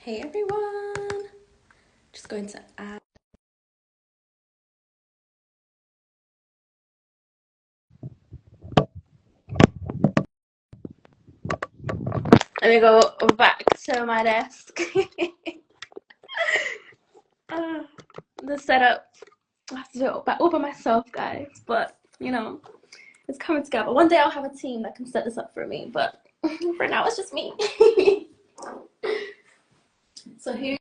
Hey everyone! Just going to add. Let me go back to my desk. uh, the setup. I have to do it back over myself, guys. But it's coming together. One day I'll have a team that can set this up for me. But for now, it's just me. So who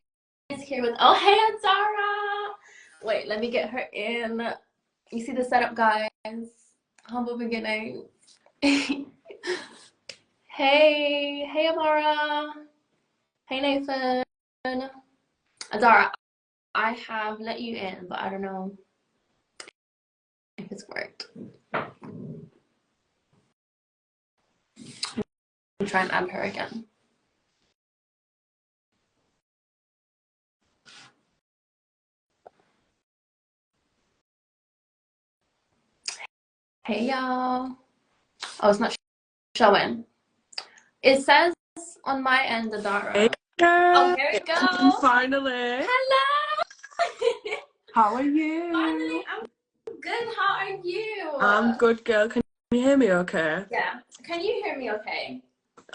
is here with? Oh, hey, Azara! Wait, let me get her in. You see the setup, guys? Humble beginning. Hey, Amara. Hey, Nathan. Adara, I have let you in, but I don't know if it's worked. I'm trying to add her again. Hey, y'all. Oh, it's not showing. It says on my end, Adara. Hey, girl. Oh, here we go. Finally. Hello. How are you? Finally, I'm good. How are you? I'm good, girl. Can you hear me okay? Yeah. Can you hear me okay?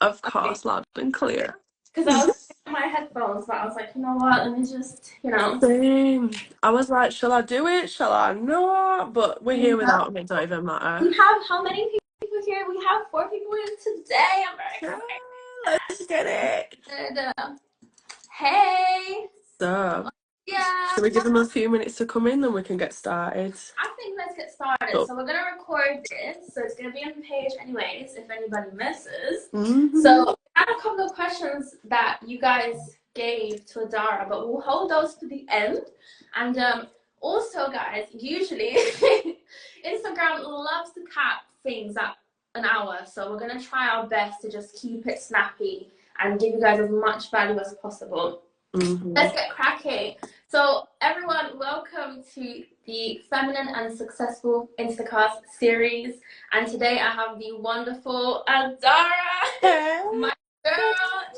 Of course, loud and clear. Because I was in my headphones, but I was like, you know what? Let me just, Same. I was like, shall I do it? Shall I not? But we're here without them. It don't even matter. We have how many people here? We have 4 people in today. I'm very excited. Let's get it. Hey. So, Yeah. should we give them a few minutes to come in, then we can get started? I think let's get started. Cool. So we're gonna record this. So it's gonna be on the page anyways, if anybody misses. Mm-hmm. So I have a couple of questions that you guys gave to Adara, but we'll hold those to the end. And also, guys, usually Instagram loves to cap things at an hour, so we're gonna try our best to just keep it snappy and give you guys as much value as possible. Mm-hmm. Let's get cracking. So everyone, welcome to the Feminine and Successful Instacast series. And today I have the wonderful Adara, my girl.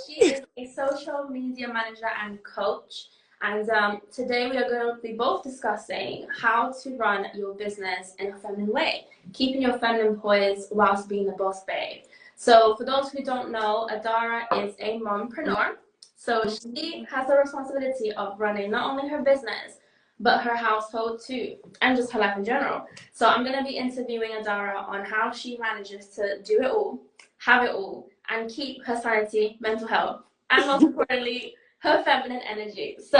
She is a social media manager and coach. And today we are going to be both discussing how to run your business in a feminine way, keeping your feminine poise whilst being a boss babe. So for those who don't know, Adara is a mompreneur. So she has the responsibility of running not only her business, but her household too, and just her life in general. So I'm going to be interviewing Adara on how she manages to do it all, have it all, and keep her sanity, mental health, and most importantly, her feminine energy. So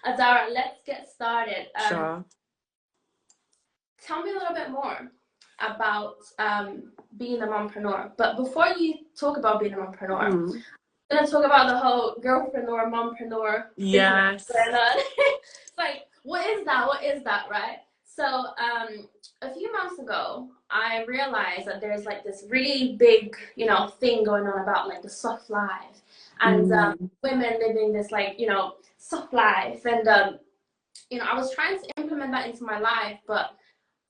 Adara, let's get started. Sure. Tell me a little bit more about being a mompreneur. But before you talk about being a mompreneur, gonna talk about the whole girlpreneur, mompreneur. Yes. It's like, what is that? What is that, right? So, a few months ago, I realized that there's like this really big, thing going on about like the soft life and women living this like, soft life. And, I was trying to implement that into my life, but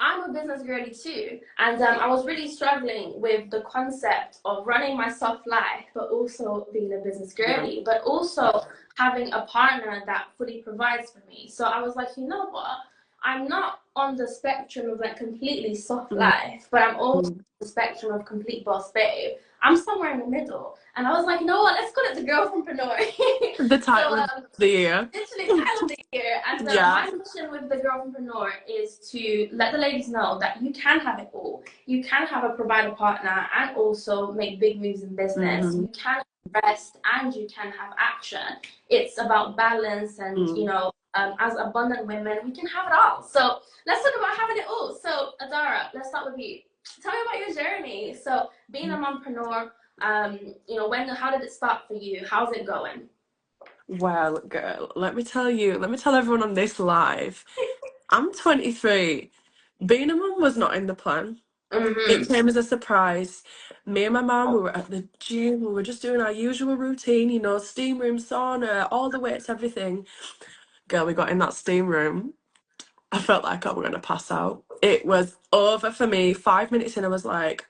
I'm a business girly too, and I was really struggling with the concept of running my soft life, but also being a business girly, but also having a partner that fully provides for me. So I was like, you know what? I'm not on the spectrum of like completely soft life, but I'm also on the spectrum of complete boss babe. I'm somewhere in the middle, and I was like, you know what? Let's call it the girlpreneur. The title of the year. Literally title of the year. And my mission with the girlpreneur is to let the ladies know that you can have it all. You can have a provider partner and also make big moves in business. You can rest and you can have action. It's about balance and as abundant women, we can have it all. So let's talk about having it all. So Adara, let's start with you. Tell me about your journey. So being a mompreneur, how did it start for you? How's it going? Well, girl, let me tell everyone on this live, I'm 23. Being a mum was not in the plan. It came as a surprise. Me and my mum, we were at the gym, we were just doing our usual routine, steam room, sauna, all the weights, everything. Girl, we got in that steam room. I felt like I was going to pass out. It was over for me. 5 minutes in, I was like,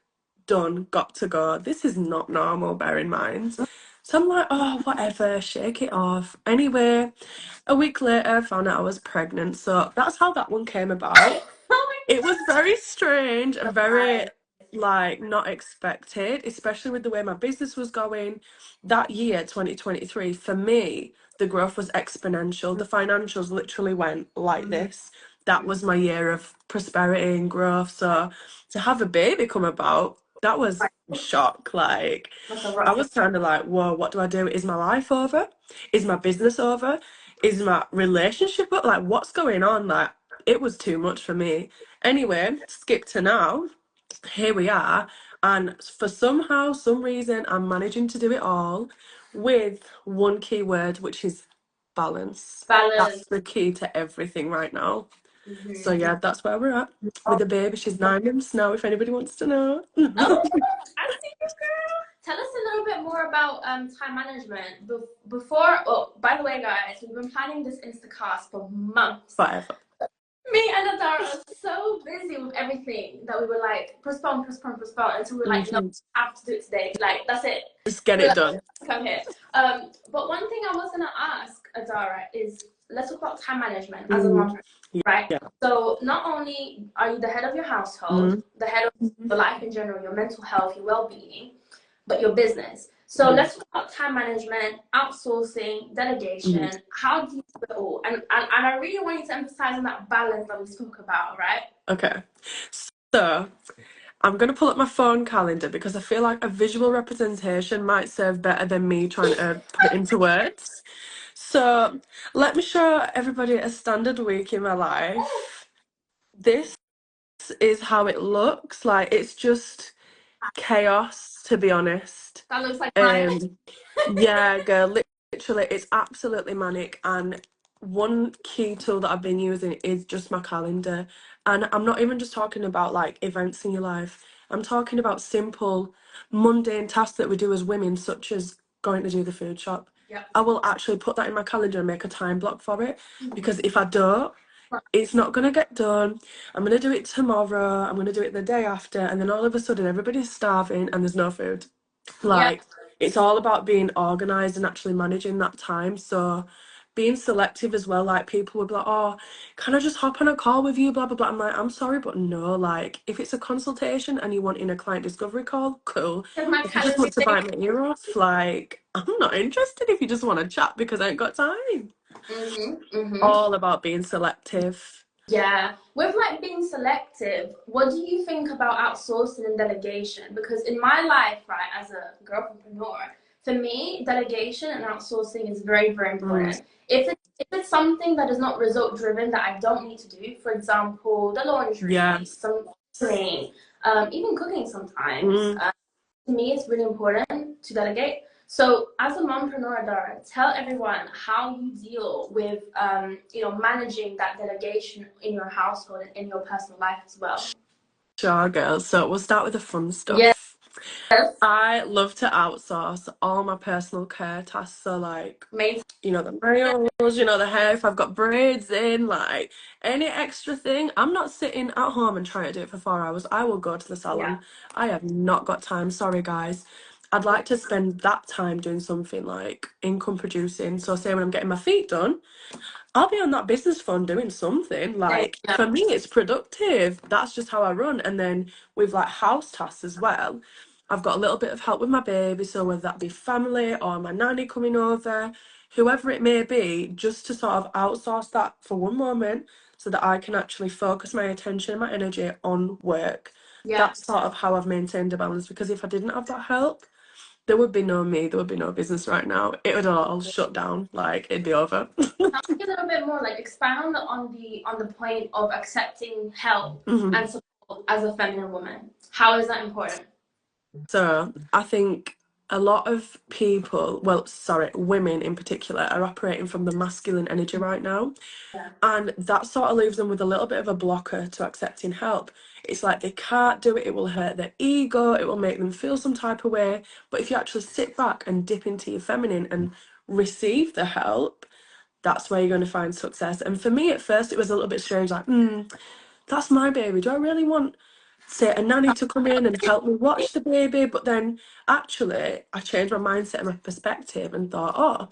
done, got to go. This is not normal, bear in mind. So I'm like, oh, whatever, shake it off. Anyway, a week later, I found out I was pregnant. So that's how that one came about. Oh It was very strange and very, my like, not expected, especially with the way my business was going. That year, 2023, for me, the growth was exponential. The financials literally went like this. That was my year of prosperity and growth. So to have a baby come about, that was a shock. Like, That's a I rough. was kind of like, whoa, what do I do? Is my life over? Is my business over? Is my relationship up? Like, what's going on? Like, it was too much for me. Anyway, skip to now. Here we are. And for somehow, some reason, I'm managing to do it all with one key word, which is balance. Balance. That's the key to everything right now. So Mhm. yeah, that's where we're at with the baby. She's 9 months now, if anybody wants to know. Oh, I see you, girl. Tell us a little bit more about time management. Before, oh, by the way, guys, we've been planning this Instacast for months. Forever. Me and Adara are so busy with everything that we were like, postpone until we were like, no, I have to do it today. Like, that's it. Just get it done. Come here. But one thing I was gonna ask Adara is, let's talk about time management as a mom, right? Yeah. So not only are you the head of your household, the head of your life in general, your mental health, your well-being, but your business. So let's talk about time management, outsourcing, delegation. How do you do it all? And I really want you to emphasize on that balance that we spoke about, right? Okay. So I'm going to pull up my phone calendar because I feel like a visual representation might serve better than me trying to put it into words. So let me show everybody a standard week in my life. This is how it looks. Like, it's just chaos, to be honest. That looks like mine. Yeah, girl, literally, it's absolutely manic. And one key tool that I've been using is just my calendar. And I'm not even just talking about like events in your life, I'm talking about simple, mundane tasks that we do as women, such as going to do the food shop. Yep. I will actually put that in my calendar and make a time block for it because if I don't, it's not going to get done. I'm going to do it tomorrow, I'm going to do it the day after, and then all of a sudden everybody's starving and there's no food. Like, it's all about being organized and actually managing that time. So being selective as well, like people would be like, oh, can I just hop on a call with you? Blah blah blah. I'm like, I'm sorry, but no, like if it's a consultation and you want in a client discovery call, cool. If you just want to bite my ear off, like I'm not interested if you just want to chat because I ain't got time. All about being selective. Yeah, with like being selective, what do you think about outsourcing and delegation? Because in my life, right, as a girl entrepreneur, for me, delegation and outsourcing is very, very important. If it's something that is not result driven that I don't need to do, for example, the laundry, some cleaning, even cooking sometimes, to me, it's really important to delegate. So, as a mompreneur, Dara, tell everyone how you deal with, managing that delegation in your household and in your personal life as well. Sure, girls. So we'll start with the fun stuff. Yes. I love to outsource all my personal care tasks. So, like, you know, the nails, you know, the hair, if I've got braids in, like, any extra thing. I'm not sitting at home and trying to do it for 4 hours. I will go to the salon. I have not got time. Sorry, guys. I'd like to spend that time doing something like income producing. So, say when I'm getting my feet done, I'll be on that business phone doing something. Like, for me, it's productive. That's just how I run. And then with like house tasks as well, I've got a little bit of help with my baby. So whether that be family or my nanny coming over, whoever it may be, just to sort of outsource that for one moment so that I can actually focus my attention and my energy on work. That's sort of how I've maintained a balance, because if I didn't have that help, there would be no me, there would be no business right now. It would all shut down, like it'd be over. Tell me a little bit more, like expound on the point of accepting help and support as a feminine woman. How is that important? So I think a lot of people, well, sorry, women in particular, are operating from the masculine energy right now. And that sort of leaves them with a little bit of a blocker to accepting help. It's like they can't do it, it will hurt their ego, it will make them feel some type of way. But if you actually sit back and dip into your feminine and receive the help, that's where you're going to find success. And for me, at first, it was a little bit strange, like, that's my baby. Do I really want say a nanny to come in and help me watch the baby. But then actually, I changed my mindset and my perspective and thought, oh,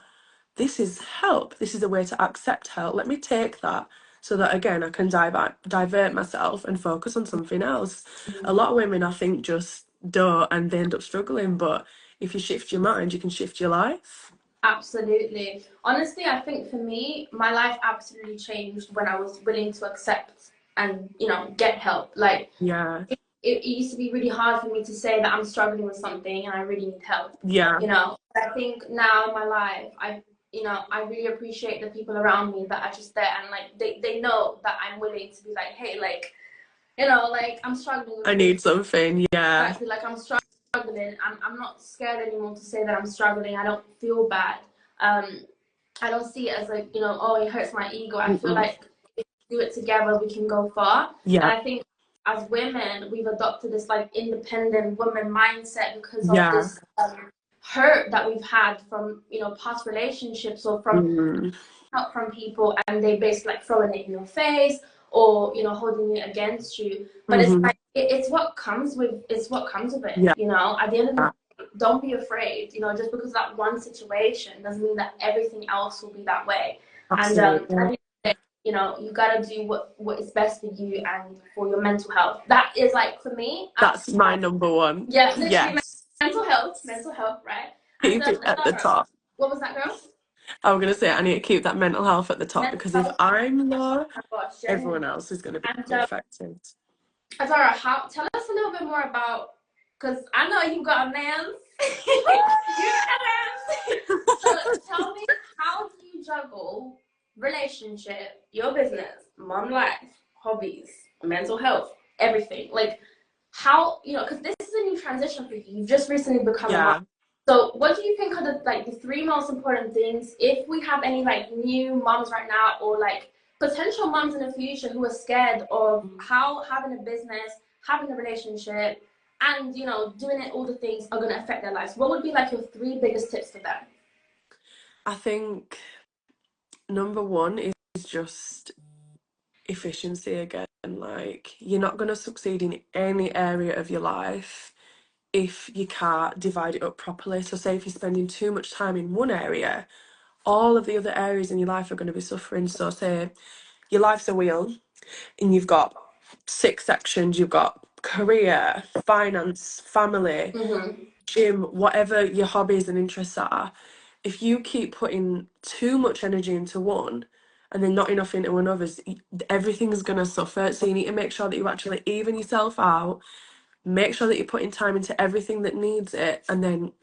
this is help. This is a way to accept help. Let me take that so that again I can divert myself and focus on something else. A lot of women, I think, just don't and they end up struggling. But if you shift your mind, you can shift your life. Absolutely. Honestly, I think for me, my life absolutely changed when I was willing to accept and, you know, get help. Like, Yeah. it used to be really hard for me to say that I'm struggling with something and I really need help. Yeah. You know, I think now in my life, I really appreciate the people around me that are just there and like they know that I'm willing to be like, hey, like, you know, like I'm struggling with I need something. Yeah. exactly, like I'm struggling. I'm not scared anymore to say that I'm struggling. I don't feel bad. I don't see it as like, you know, oh, it hurts my ego. I feel like if we do it together, we can go far. Yeah. And I think as women, we've adopted this like independent woman mindset because of Yeah. this hurt that we've had from, you know, past relationships or from help from people, and they basically like throwing it in your face or, you know, holding it against you. But it's like it's what comes with it. Yeah. You know, at the end of the day, don't be afraid. You know, just because that one situation doesn't mean that everything else will be that way. Absolutely. And I think, you know, you gotta do what is best for you and for your mental health. That is like for me. That's my number one. Yeah, literally. Yes. Mental health, right? Keep And it at the top. what was that, girl? I was going to say, I need to keep that mental health at the top Mental because if health. I'm low, Oh my gosh, everyone else is going to be and affected. Azara, tell us a little bit more about, because I know you got a man. You got a man. So tell me, how do you juggle relationship, your business, mom life, hobbies, mental health, everything? Like, how, you know, because this is a new transition for you. You've just recently become a mom. So what do you think are the three most important things, if we have any like new moms right now or like potential moms in the future who are scared of how having a business, having a relationship, and, you know, doing it, all the things are going to affect their lives? What would be like your three biggest tips for them? I think number one is just efficiency again. Like, you're not going to succeed in any area of your life if you can't divide it up properly. So say if you're spending too much time in one area, all of the other areas in your life are going to be suffering. So say your life's a wheel and you've got 6 sections. You've got career, finance, family, gym, whatever your hobbies and interests are. If you keep putting too much energy into one and then not enough into another, everything's going to suffer. So you need to make sure that you actually even yourself out, make sure that you're putting time into everything that needs it, and then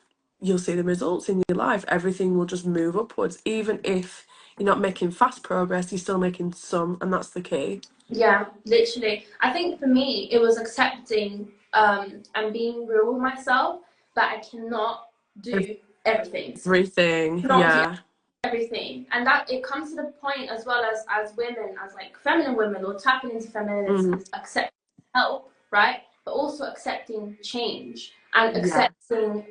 you'll see the results in your life. Everything will just move upwards. Even if you're not making fast progress, you're still making some, and that's the key. Yeah, literally. I think for me, it was accepting and being real with myself that I cannot do everything. Yeah. Everything. And that it comes to the point as well as women, as like feminine women, or tapping into femininity, accepting help, right? But also accepting change and accepting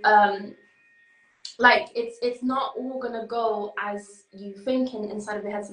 like it's not all gonna go as you think inside of your head.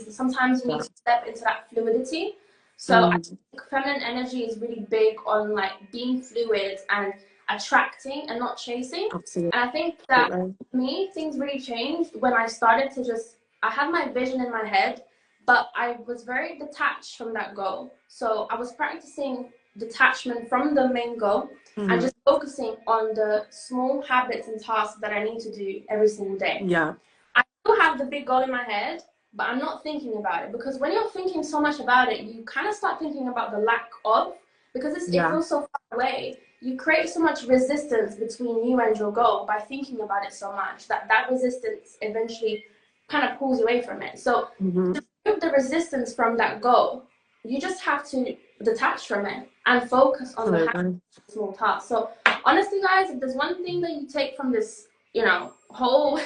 Sometimes you need to step into that fluidity. So I think feminine energy is really big on like being fluid and attracting and not chasing. Absolutely. And I think that for me, things really changed when I started to I had my vision in my head, but I was very detached from that goal. So I was practicing detachment from the main goal and just focusing on the small habits and tasks that I need to do every single day. Yeah. I still have the big goal in my head, but I'm not thinking about it, because when you're thinking so much about it, you kind of start thinking about the lack of, because it feels so far away. You create so much resistance between you and your goal by thinking about it so much that resistance eventually kind of pulls you away from it. So to remove the resistance from that goal, you just have to detach from it and focus on the small tasks. So honestly, guys, if there's one thing that you take from this, you know, whole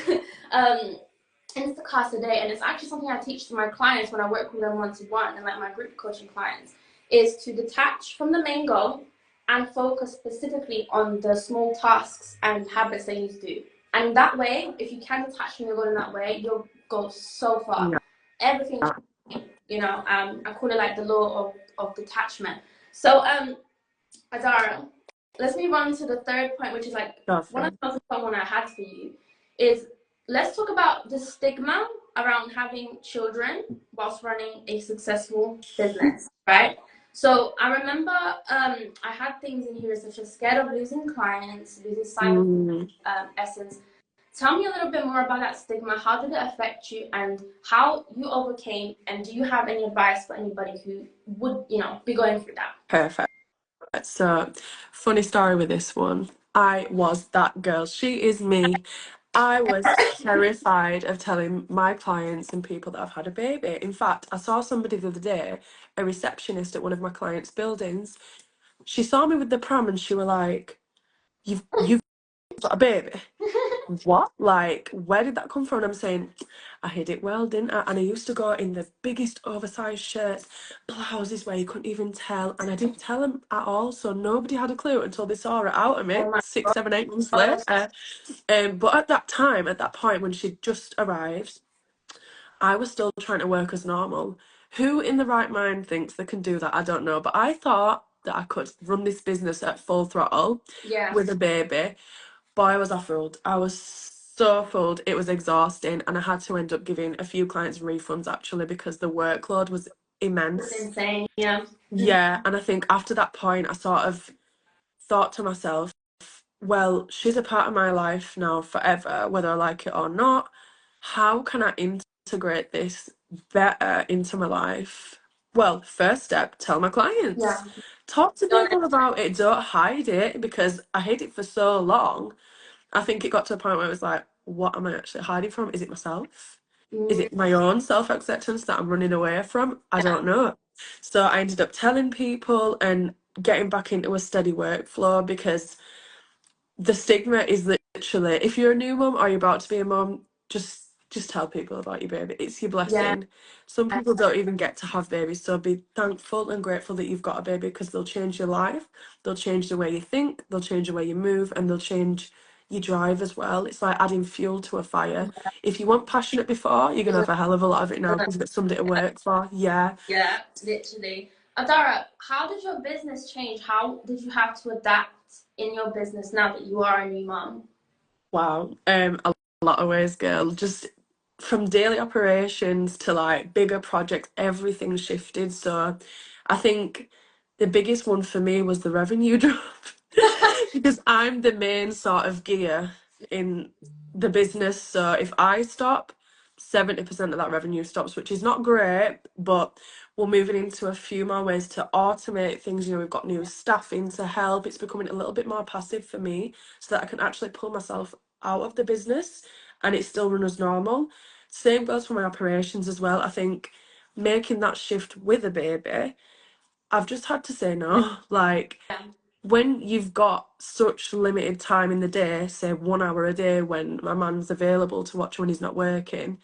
Instacast today, and it's actually something I teach to my clients when I work with them one-to-one and like my group coaching clients, is to detach from the main goal and focus specifically on the small tasks and habits that you do. And that way, if you can detach from your goal in that way, you'll go so far. Everything, you know, I call it like the law of detachment. So Adara, let's move on to the third point, which is like one of the most important one I had for you is let's talk about the stigma around having children whilst running a successful business, right? So I remember I had things in here such as scared of losing clients, losing sight of essence. Tell me a little bit more about that stigma. How did it affect you and how you overcame, and do you have any advice for anybody who would, be going through that? Perfect. So, funny story with this one. I was that girl. She is me. I was terrified of telling my clients and people that I've had a baby. In fact, I saw somebody the other day, a receptionist at one of my clients' buildings. She saw me with the pram and she was like, You've got a baby? What? Like, where did that come from? And I'm saying, I hid it well, didn't I? And I used to go in the biggest oversized shirts, blouses where you couldn't even tell. And I didn't tell them at all. So nobody had a clue until they saw it out of me Oh my 6, 7, 8 months later. But at that point, when she just arrived, I was still trying to work as normal. Who in the right mind thinks they can do that? I don't know. But I thought that I could run this business at full throttle with a baby. Boy, was I fooled. I was so fooled. It was exhausting, and I had to end up giving a few clients refunds actually because the workload was immense. It's insane, yeah. Yeah, and I think after that point, I sort of thought to myself, well, she's a part of my life now forever, whether I like it or not. How can I integrate this better into my life? Well, first step, tell my clients. Yeah. Talk to people about it. Don't hide it because I hid it for so long. I think it got to a point where it was like, what am I actually hiding from? Is it myself? Is it my own self-acceptance that I'm running away from? I don't know. So I ended up telling people and getting back into a steady workflow because the stigma is literally, if you're a new mum or you're about to be a mum, just tell people about your baby. It's your blessing. Yeah. Some people don't even get to have babies, so be thankful and grateful that you've got a baby because they'll change your life. They'll change the way you think, they'll change the way you move, and they'll change your drive as well. It's like adding fuel to a fire. If you weren't passionate before, you're gonna have a hell of a lot of it now because you've got somebody to work for. Yeah. Yeah, literally. Adara, how did your business change? How did you have to adapt in your business now that you are a new mom? Wow. A lot of ways, girl. Just from daily operations to like bigger projects, everything shifted. So I think the biggest one for me was the revenue drop because I'm the main sort of gear in the business. So if I stop, 70% of that revenue stops, which is not great, but we're moving into a few more ways to automate things. You know, we've got new staff in to help. It's becoming a little bit more passive for me so that I can actually pull myself out of the business and it still run as normal. Same goes for my operations as well. I think making that shift with a baby, I've just had to say no. Like, when you've got such limited time in the day, say 1 hour a day when my man's available to watch when he's not working,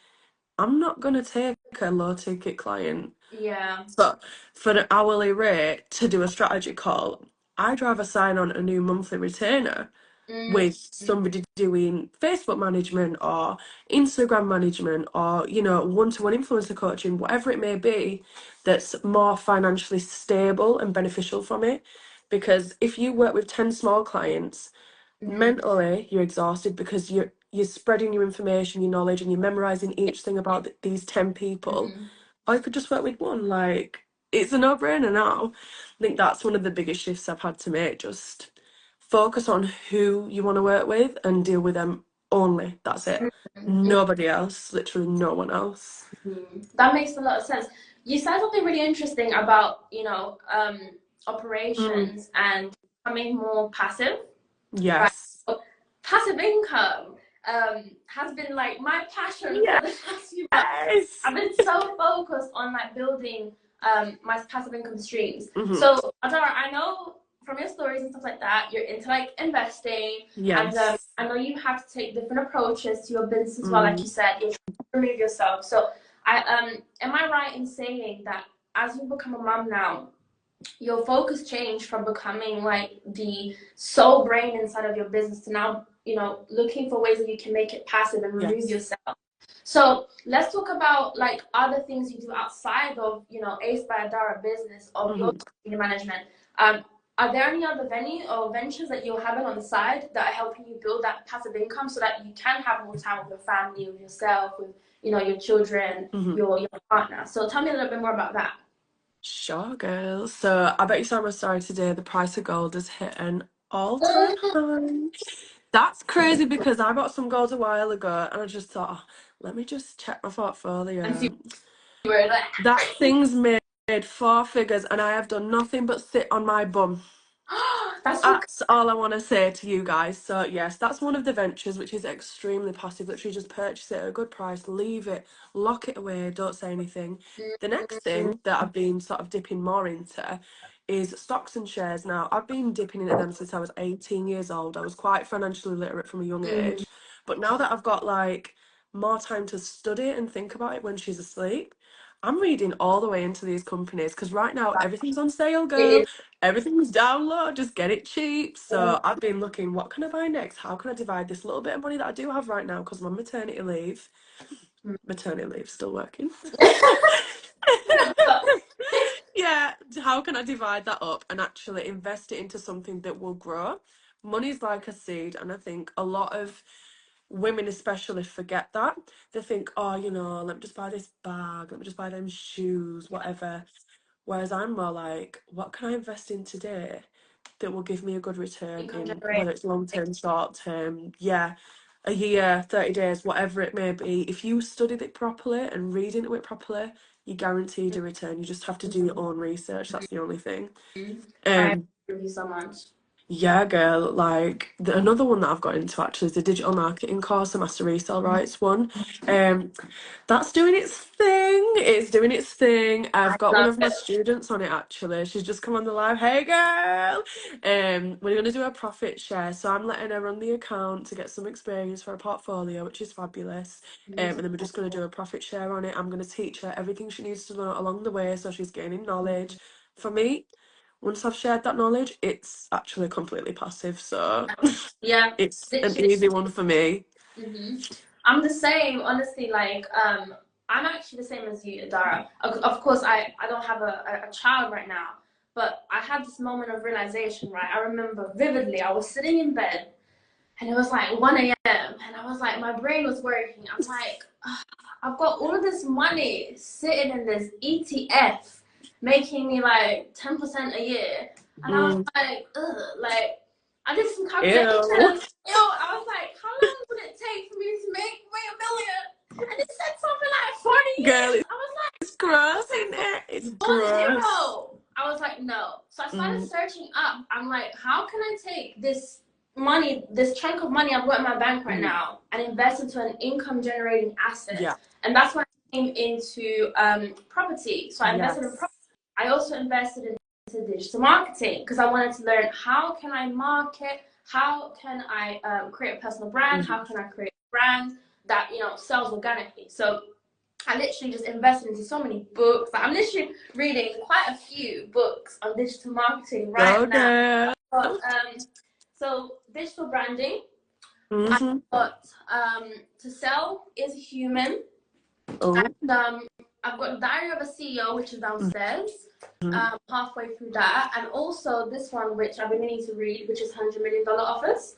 I'm not going to take a low ticket client. Yeah. But for an hourly rate to do a strategy call, I'd rather sign on a new monthly retainer with somebody doing Facebook management or Instagram management or, you know, one-to-one influencer coaching, whatever it may be, that's more financially stable and beneficial from it. Because if you work with 10 small clients, mentally you're exhausted because you're spreading your information, your knowledge, and you're memorizing each thing about these 10 people. Or you could just work with one. Like, it's a no-brainer now. I think that's one of the biggest shifts I've had to make. Just focus on who you want to work with and deal with them only. That's it. Nobody else. Literally no one else. That makes a lot of sense. You said something really interesting about, operations and becoming more passive. Yes. Right? So, passive income has been like my passion for the past few months. Yes. I've been so focused on like building my passive income streams. So Adara, I know from your stories and stuff like that, you're into like investing. Yes. And I know you have to take different approaches to your business as well, like you said, you're trying to remove yourself. So am I right in saying that as you become a mom now, your focus changed from becoming like the sole brain inside of your business to now, looking for ways that you can make it passive and remove yourself? So let's talk about like other things you do outside of, Ace by Adara business of your management. are there any other venue or ventures that you're having on the side that are helping you build that passive income so that you can have more time with your family, with yourself, with, you know, your children, your partner? So tell me a little bit more about that. Sure, girl. So I bet you saw my story today. The price of gold has hit an all-time high. That's crazy because I bought some gold a while ago and I just thought, oh, let me just check my And see portfolio. where that. That thing's made 4 figures and I have done nothing but sit on my bum. That's so That's all I want to say to you guys. So yes, that's one of the ventures which is extremely passive. Literally just purchase it at a good price, leave it, lock it away, don't say anything. The next cool. thing that I've been sort of dipping more into is stocks and shares. Now, I've been dipping into them since I was 18 years old. I was quite financially literate from a young age. But now that I've got like more time to study and think about it when she's asleep, I'm reading all the way into these companies because right now everything's on sale, girl. It Everything's down low, just get it cheap. is. So I've been looking, what can I buy next? How can I divide this little bit of money that I do have right now because I'm on maternity leave. Maternity leave, still working. Yeah, how can I divide that up and actually invest it into something that will grow? Money's like a seed, and I think a lot of women especially forget that. They think, oh, you know, let me just buy this bag, let me just buy them shoes, whatever. Whereas I'm more like, what can I invest in today that will give me a good return Income in generate. whether it's long term, short term, yeah, a year, 30 days, whatever it may be. If you studied it properly and read into it properly, you're guaranteed a return. You just have to do your own research. That's the only thing. I Um, agree with you so much. yeah, girl. Like another one that I've got into actually is the digital marketing course, the master resale rights one. Um, that's doing its thing. It's doing its thing. I I've got one love of my it. students on it actually. She's just come on the live. Hey, girl. We're gonna do a profit share, so I'm letting her run the account to get some experience for a portfolio, which is fabulous. And then we're just gonna do a profit share on it. I'm gonna teach her everything she needs to know along the way, so she's gaining knowledge. For me, once I've shared that knowledge, it's actually completely passive. So Yeah, it's an literally. easy one for me. I'm the same, honestly. Like, I'm actually the same as you, Dara. Of course, I don't have a child right now, but I had this moment of realization, right? I remember vividly. I was sitting in bed, and it was like 1 a.m., and I was like, my brain was working. I'm like, "Ugh, I've got all of this money sitting in this ETF, making me like 10% a year, and I was Mm. like, ugh, like. I did some Ew. calculations. I was like, how long would it take for me to make a million? And it said something like 40 Girl, years. I was it's gross, like, isn't it? It's gross. 40. I was like, no. So I started Mm. searching up. I'm like, how can I take this money, this chunk of money I've got in my bank right Mm. now, and invest into an income generating asset? Yeah. And that's when I came into property. So I invested in Yes. property. I also invested into digital marketing because I wanted to learn how can I market, how can I create a personal brand, Mm. how can I create a brand that sells organically. So I literally just invested into so many books. Like, I'm literally reading quite a few books on digital marketing right Go now. girl. But, so digital branding. I've Mm-hmm. got to sell is human, Oh. and I've got Diary of a CEO, which is downstairs. Mm-hmm. Halfway through that, and also this one, which I've been meaning to read, which is $100 Million Offers.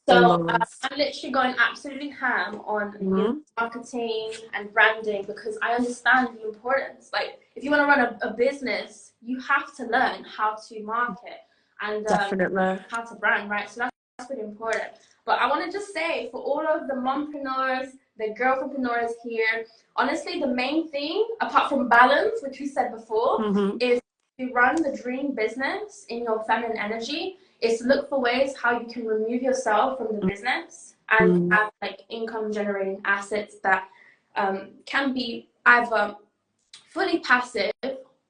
So Love. I'm literally going absolutely ham on Mm-hmm. marketing and branding because I understand the importance. Like, if you want to run a business, you have to learn how to market and Definitely. how to brand, right? So that's really important. But I want to just say, for all of the mompreneurs, the girlfriendpreneurs here, honestly, the main thing, apart from balance, which we said before, Mm-hmm. is to run the dream business in your feminine energy is to look for ways how you can remove yourself from the business and Mm. have like income generating assets that can be either fully passive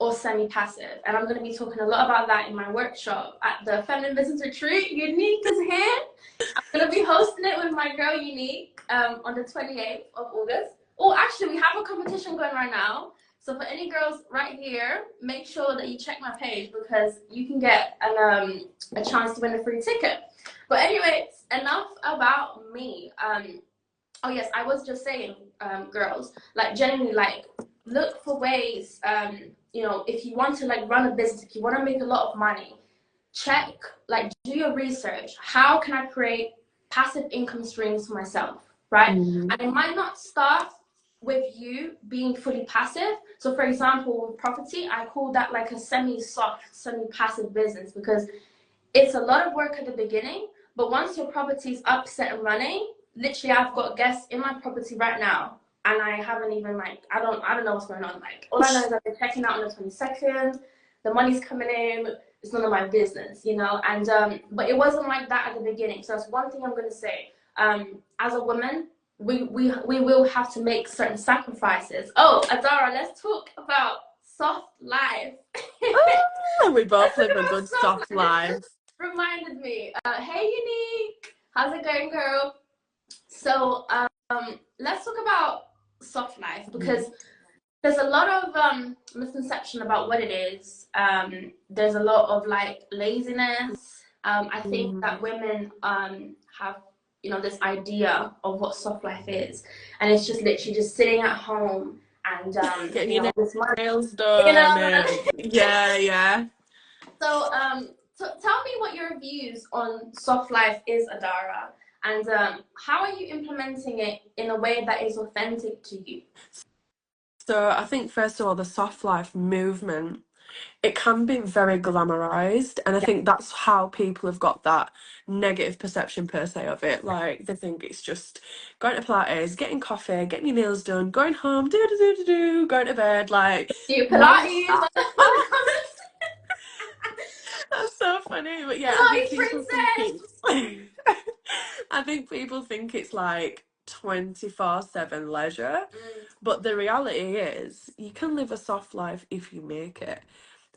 or semi-passive. And I'm going to be talking a lot about that in my workshop at the Feminine Business Retreat. Unique is here. I'm going to be hosting it with my girl Unique on the 28th of August. Oh, actually, we have a competition going right now. So for any girls right here, make sure that you check my page because you can get a chance to win a free ticket. But anyways, enough about me. Oh yes, I was just saying, girls, like genuinely, like look for ways. If you want to like run a business, if you want to make a lot of money, check, like, do your research. How can I create passive income streams for myself, right? And it might not start with you being fully passive. So for example, with property, I call that like a semi-soft, semi-passive business, because it's a lot of work at the beginning, but once your property is up, set and running, literally I've got guests in my property right now, and I haven't even, like, I don't know what's going on. Like, all I know is I've been checking out on the 22nd, the money's coming in, it's none of my business, you know. And but it wasn't like that at the beginning. So that's one thing I'm gonna say. As a woman, we will have to make certain sacrifices. Oh, Adara, let's talk about soft life. We both live a good soft life. Reminded me. Hey, Unique, how's it going, girl? So let's talk about soft life, because there's a lot of misconception about what it is. There's a lot of like laziness. I think that women have, you know, this idea of what soft life is, and it's just literally just sitting at home and getting you know, your nails done. you know. Yeah. So tell me what your views on soft life is, Adara, and how are you implementing it in a way that is authentic to you? So I think first of all, the soft life movement, it can be very glamorized, and I think that's how people have got that negative perception per se of it. Like, they think it's just going to Pilates, getting coffee, getting your nails done, going home, going to bed. Like, Do you not Pilates? that. That's so funny. But yeah, I think Pilates people think princess. it's I think people think it's like 24/7 leisure. But the reality is you can live a soft life if you make it.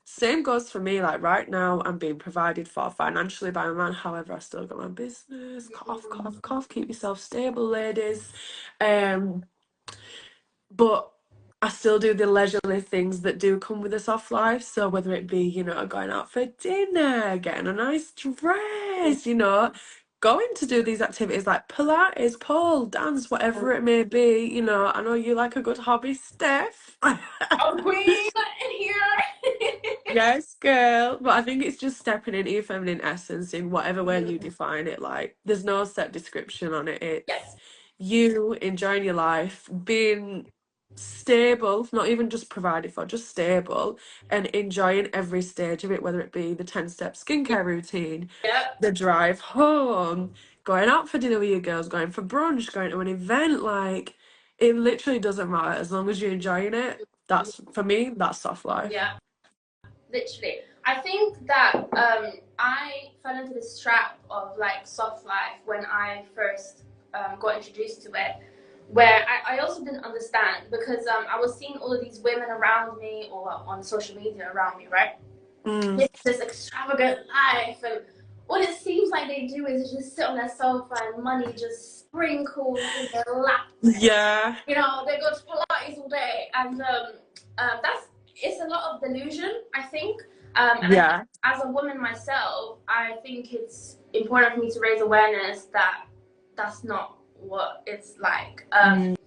Same goes for me. Like, right now, I'm being provided for financially by a man. However, I still got my business. Cough, cough, cough. Keep yourself stable, ladies. But I still do the leisurely things that do come with a soft life. So whether it be, you know, going out for dinner, getting a nice dress, you know, going to do these activities like Pilates, pole, dance, whatever it may be. You know, I know you like a good hobby, Steph. A queen in here. Yes, girl. But I think it's just stepping into your feminine essence in whatever way you define it. Like, there's no set description on it. It's Yes. you enjoying your life, being stable, not even just provided for, just stable, and enjoying every stage of it, whether it be the 10-step skincare routine, Yep. the drive home, going out for dinner with your girls, going for brunch, going to an event. Like, it literally doesn't matter as long as you're enjoying it. That's, for me, that's soft life. Yeah. Literally, I think that I fell into this trap of like soft life when I first got introduced to it, where I also didn't understand, because I was seeing all of these women around me or on social media around me, right? This extravagant life, and what it seems like they do is just sit on their sofa and money just sprinkles in their lap. Yeah. You know, they go to Pilates all day, and that's, it's a lot of delusion, I think. And I think as a woman myself, I think it's important for me to raise awareness that that's not what it's like. And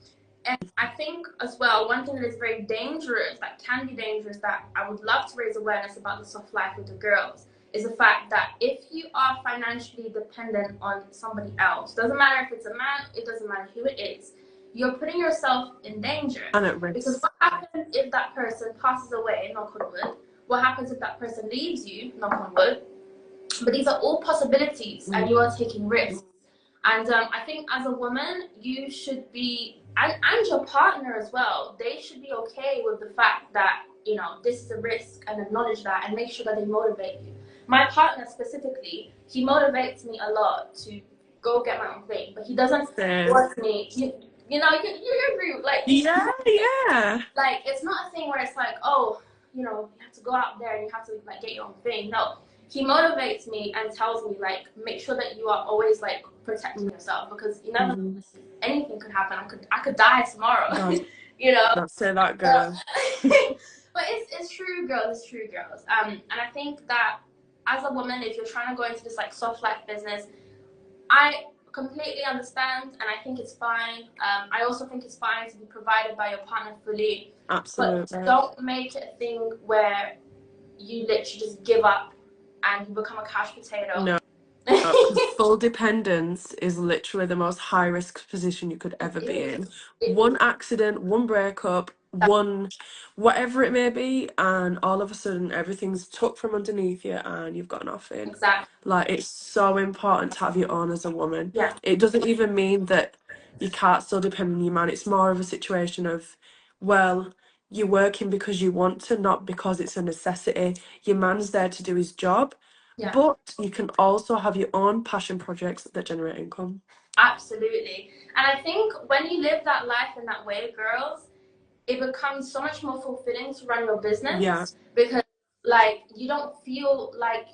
I think as well, one thing that is very dangerous, that can be dangerous, that I would love to raise awareness about the soft life with the girls, is the fact that if you are financially dependent on somebody else, doesn't matter if it's a man, it doesn't matter who it is, you're putting yourself in danger. And at risk. Because what happens if that person passes away, knock on wood? What happens if that person leaves you, knock on wood? But these are all possibilities, and you are taking risks. And I think as a woman, you should be, and your partner as well, they should be okay with the fact that, you know, this is a risk, and acknowledge that and make sure that they motivate you. My partner specifically, he motivates me a lot to go get my own thing, but he doesn't force me. You know, you agree, like, yeah. Like, it's not a thing where it's like, oh, you know, you have to go out there and you have to like get your own thing. No, he motivates me and tells me, like, make sure that you are always like protecting yourself, because you never know, anything could happen. I could die tomorrow. You know. Don't say that, girl. But it's true, girls. It's true, girls. And I think that as a woman, if you're trying to go into this like soft life business, I completely understand, and I think it's fine. I also think it's fine to be provided by your partner fully. Absolutely. But don't make it a thing where you literally just give up and you become a couch potato. No. Because full dependence is literally the most high risk position you could ever be in. One accident, one breakup, one whatever it may be, and all of a sudden everything's took from underneath you and you've got nothing. Exactly. Like, it's so important to have your own as a woman. Yeah. It doesn't even mean that you can't still depend on your man. It's more of a situation of, well, you're working because you want to, not because it's a necessity. Your man's there to do his job. Yeah. But you can also have your own passion projects that generate income. Absolutely. And I think when you live that life in that way, girls, it becomes so much more fulfilling to run your business. Yeah. Because, like, you don't feel like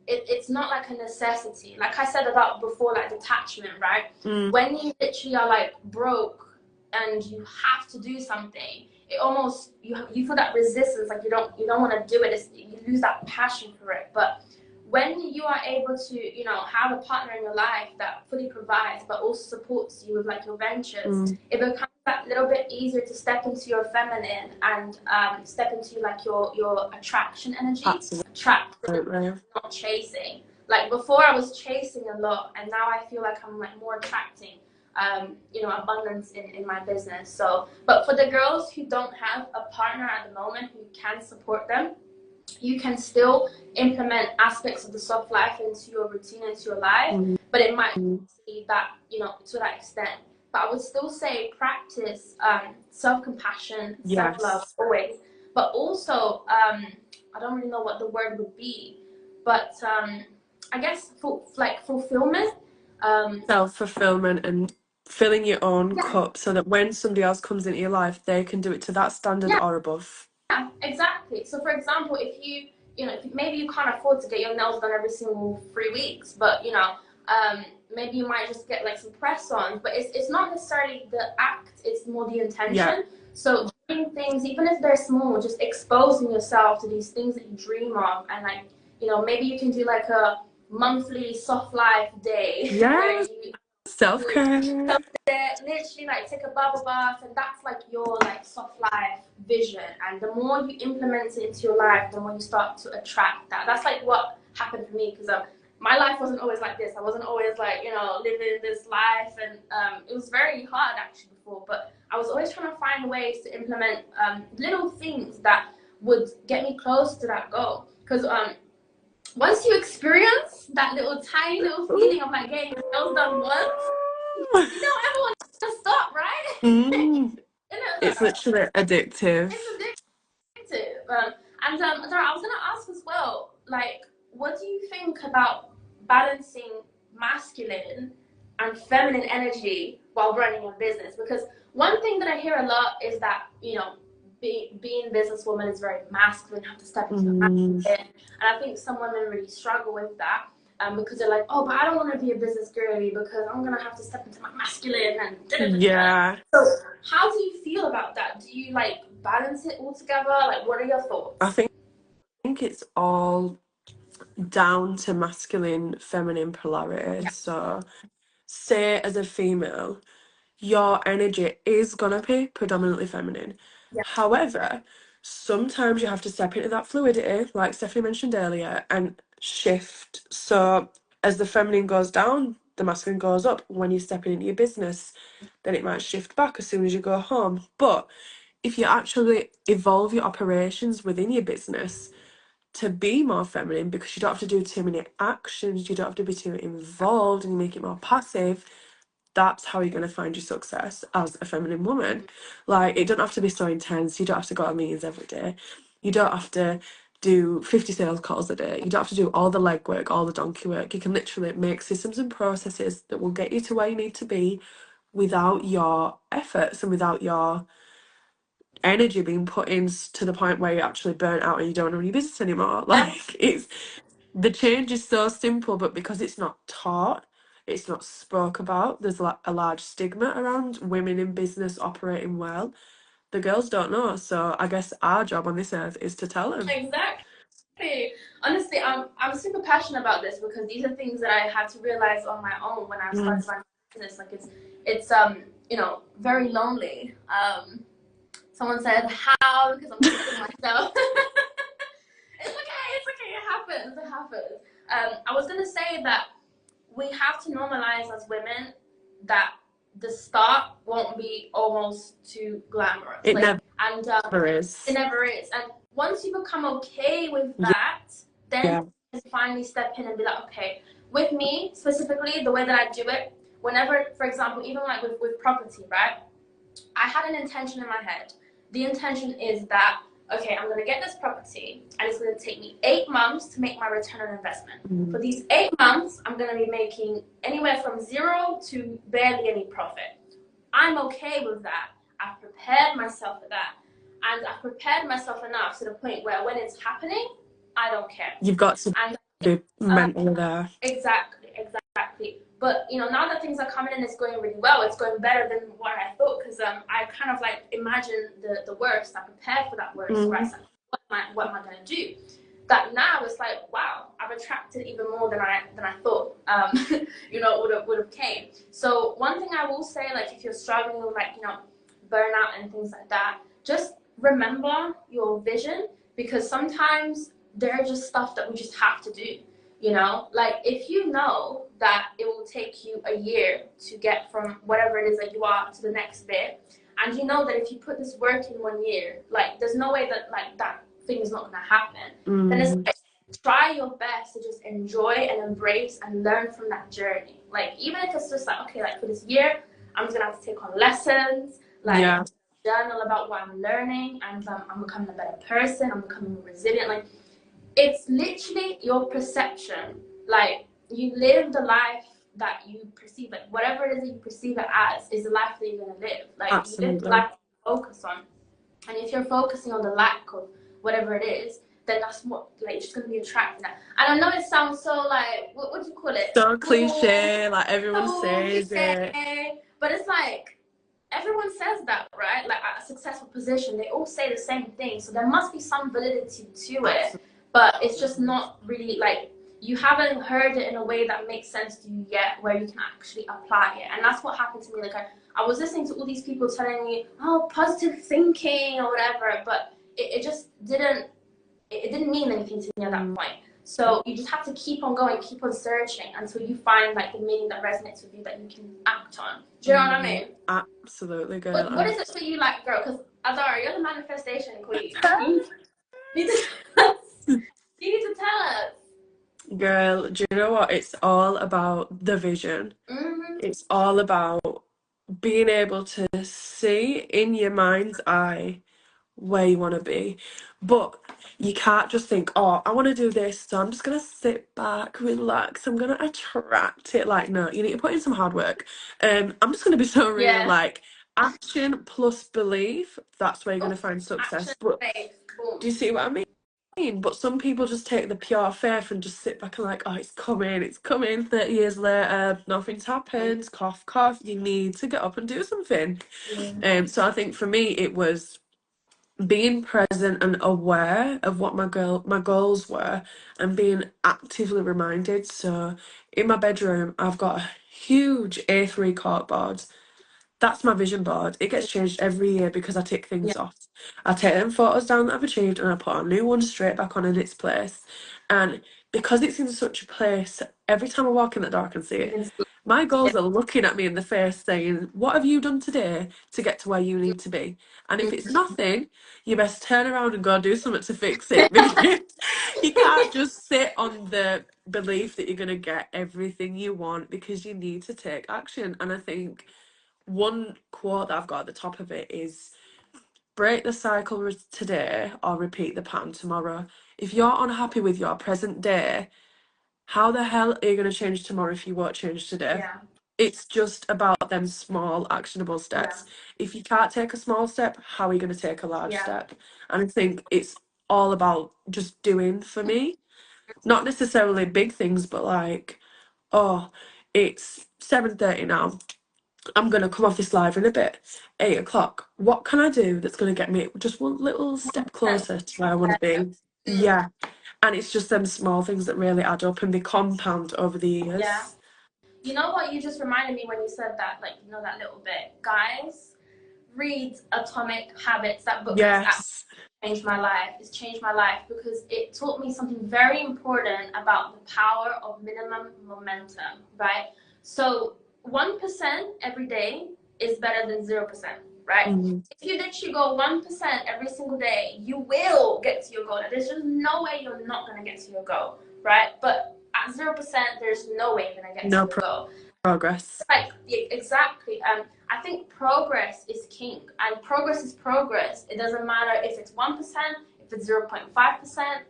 it's not like a necessity. Like I said about before, like detachment, right? When you literally are like broke and you have to do something, it almost, you feel that resistance, like you don't want to do it. You lose that passion for it. But when you are able to, you know, have a partner in your life that fully provides but also supports you with like your ventures, it becomes that little bit easier to step into your feminine and step into like your attraction energy. Attracting, not chasing. Like before I was chasing a lot, and now I feel like I'm like more attracting you know, abundance in my business. So, but for the girls who don't have a partner at the moment who can support them, you can still implement aspects of the soft life into your routine, into your life, but it might be that, you know, to that extent. But I would still say practice self-compassion, self-love always, but also I don't really know what the word would be, but I guess like fulfillment, self-fulfillment, and filling your own cup so that when somebody else comes into your life, they can do it to that standard or above. Yeah, exactly. So for example, if you know, maybe you can't afford to get your nails done every single 3 weeks, but you know, maybe you might just get like some press-ons, but it's not necessarily the act, it's more the intention. Yeah. So doing things, even if they're small, just exposing yourself to these things that you dream of, and like, you know, maybe you can do like a monthly soft life day. Yeah. Self-care. Literally like take a bubble bath, and that's like your like soft life vision. And the more you implement it into your life, the more you start to attract that. That's like what happened for me, because my life wasn't always like this. I wasn't always like, you know, living this life, and it was very hard actually before, but I was always trying to find ways to implement little things that would get me close to that goal. Because once you experience that tiny little feeling of like getting your nails done once, you don't ever want to stop, right? It's literally addictive. It's addictive. And Dara, I was going to ask as well, like, what do you think about balancing masculine and feminine energy while running a business? Because one thing that I hear a lot is that, you know, being a businesswoman is very masculine, you have to step into the masculine. And I think some women really struggle with that. Because they're like, oh, but I don't want to be a business girly because I'm going to have to step into my masculine and da-da-da-da. Yeah. So how do you feel about that? Do you like balance it all together? Like, what are your thoughts? I think it's all down to masculine, feminine polarity. Yeah. So say as a female, your energy is going to be predominantly feminine. Yeah. However, sometimes you have to step into that fluidity, like Stephanie mentioned earlier, and shift. So as the feminine goes down, the masculine goes up. When you're stepping into your business, then it might shift back as soon as you go home. But if you actually evolve your operations within your business to be more feminine, because you don't have to do too many actions, you don't have to be too involved, and you make it more passive, that's how you're going to find your success as a feminine woman. Like, it don't have to be so intense. You don't have to go to meetings every day. You don't have to do 50 sales calls a day. You don't have to do all the legwork, all the donkey work. You can literally make systems and processes that will get you to where you need to be without your efforts and without your energy being put in to the point where you're actually burnt out and you don't run your business anymore. Like, it's, the change is so simple, but because it's not taught, it's not spoke about, there's a large stigma around women in business operating well. The girls don't know, so I guess our job on this earth is to tell them. Exactly. Honestly, I'm super passionate about this because these are things that I had to realize on my own when I started running business. Like, it's you know, very lonely. Someone said how, because I'm looking at myself. It's okay, it happens. It happens. I was gonna say that we have to normalize as women that the start won't be almost too glamorous. It like, never is. It never is. And once you become okay with that, then you finally step in and be like, okay. With me specifically, the way that I do it, whenever, for example, even like with property, right? I had an intention in my head. The intention is that, okay, I'm going to get this property and it's going to take me 8 months to make my return on investment. For these 8 months, I'm going to be making anywhere from 0 to barely any profit. I'm okay with that. I've prepared myself for that. And I've prepared myself enough to the point where when it's happening, I don't care. You've got to be mentally there. Exactly. But now that things are coming in, it's going really well. It's going better than what I thought, because I kind of like imagined the worst. I prepared for that worst. Right? So what am I going to do? That now it's like, wow, I've attracted even more than I thought. Would have came. So one thing I will say, like, if you're struggling with like burnout and things like that, just remember your vision, because sometimes they're just stuff that we just have to do. Like, if you know that it will take you a year to get from whatever it is that you are to the next bit, and you know that if you put this work in 1 year, like, there's no way that like that thing is not going to happen, then it's like, try your best to just enjoy and embrace and learn from that journey. Like, even if it's just like, okay, like for this year, I'm just going to have to take on lessons, like journal about what I'm learning, and I'm becoming a better person, I'm becoming more resilient. Like, it's literally your perception. Like, you live the life that you perceive, like whatever it is that you perceive it as is the life that you're going to live. Like, absolutely. You live the life you focus on. And if you're focusing on the lack of whatever it is, then that's what, like, you're just going to be attracted. And I know it sounds so, like, what do you call it? So cliche, like everyone says it. But it's like, everyone says that, right? Like, at a successful position, they all say the same thing. So there must be some validity to it. But it's just not really, like, you haven't heard it in a way that makes sense to you yet, where you can actually apply it. And that's what happened to me. Like, I was listening to all these people telling me, oh, positive thinking or whatever, but it just didn't mean anything to me at that point. So you just have to keep on going, keep on searching until you find like the meaning that resonates with you, that you can act on. Do you know what I mean? Absolutely, girl. What is it for you, like, girl? Because Adara, you're the manifestation queen. You need to tell us. Girl, do you know what? It's all about the vision. It's all about being able to see in your mind's eye where you want to be. But you can't just think, oh, I want to do this, so I'm just going to sit back, relax, I'm going to attract it. Like, no, you need to put in some hard work. I'm just going to be so real, like, action plus belief, that's where you're going to find success. But do you see what I mean? But some people just take the pure faith and just sit back and like, oh, it's coming 30 years later, nothing's happened, cough, cough. You need to get up and do something. So I think for me, it was being present and aware of what my goals were, and being actively reminded. So in my bedroom, I've got a huge A3 corkboard. That's my vision board. It gets changed every year because I tick things off. I take them photos down that I've achieved and I put a new one straight back on in its place. And because it's in such a place, every time I walk in the door I can see it. My goals are looking at me in the face saying, what have you done today to get to where you need to be? And if it's nothing, you best turn around and go do something to fix it. Because you can't just sit on the belief that you're going to get everything you want, because you need to take action. And I think one quote that I've got at the top of it is, break the cycle today or repeat the pattern tomorrow. If you're unhappy with your present day, how the hell are you going to change tomorrow if you won't change today? It's just about them small actionable steps. If you can't take a small step, how are you going to take a large step? And I think it's all about just doing for me. Not necessarily big things, but like, oh, it's 7:30 now. I'm going to come off this live in a bit. 8 o'clock. What can I do that's going to get me just one little step closer to where I want to be? Yeah. And it's just them small things that really add up and they compound over the years. Yeah. You know what? You just reminded me when you said that, like, that little bit. Guys, read Atomic Habits. That book has Yes. changed my life. It's changed my life because it taught me something very important about the power of minimum momentum, right? So 1% every day is better than 0%, right? Mm-hmm. If you literally go 1% every single day, you will get to your goal. There's just no way you're not going to get to your goal, right? But at 0%, there's no way you're going to get to your goal. Progress. Like, exactly. I think progress is king, and progress is progress. It doesn't matter if it's 1%, if it's 0.5%,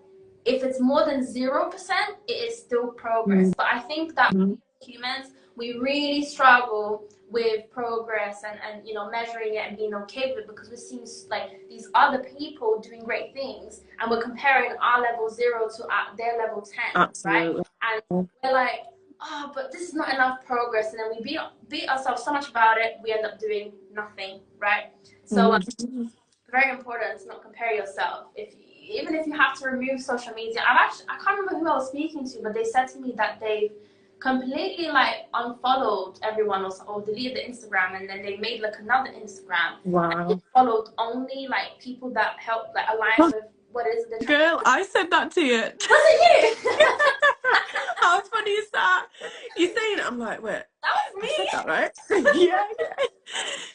if it's more than 0%, it is still progress. But I think that humans, we really struggle with progress and measuring it and being okay with it, because we're seeing like these other people doing great things, and we're comparing our level 0 to their level 10. Absolutely. Right? And we're like, oh, but this is not enough progress, and then we beat ourselves so much about it, we end up doing nothing, right? So very important to not compare yourself. Even if you have to remove social media, I can't remember who I was speaking to, but they said to me that they've completely like unfollowed everyone or deleted the Instagram, and then they made like another Instagram. Wow. And they followed only like people that help like align with what is the girl. I said that to you. Was it you? How funny is that? You saying it? I'm like, wait. That was me. I said that right? Yeah.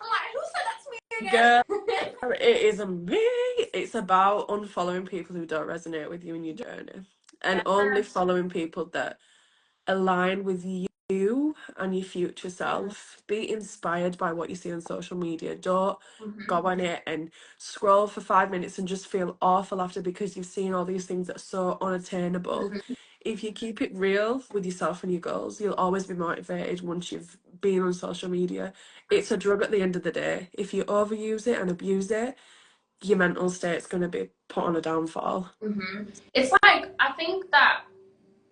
I'm like, who said that to me Girl, again? it isn't me. It's about unfollowing people who don't resonate with you in your journey, and only following people that align with you and your future self. Be inspired by what you see on social media. Don't go on it and scroll for 5 minutes and just feel awful after because you've seen all these things that are so unattainable. If you keep it real with yourself and your goals, you'll always be motivated once you've been on social media. It's a drug at the end of the day. If you overuse it and abuse it, your mental state's going to be put on a downfall. It's like, I think that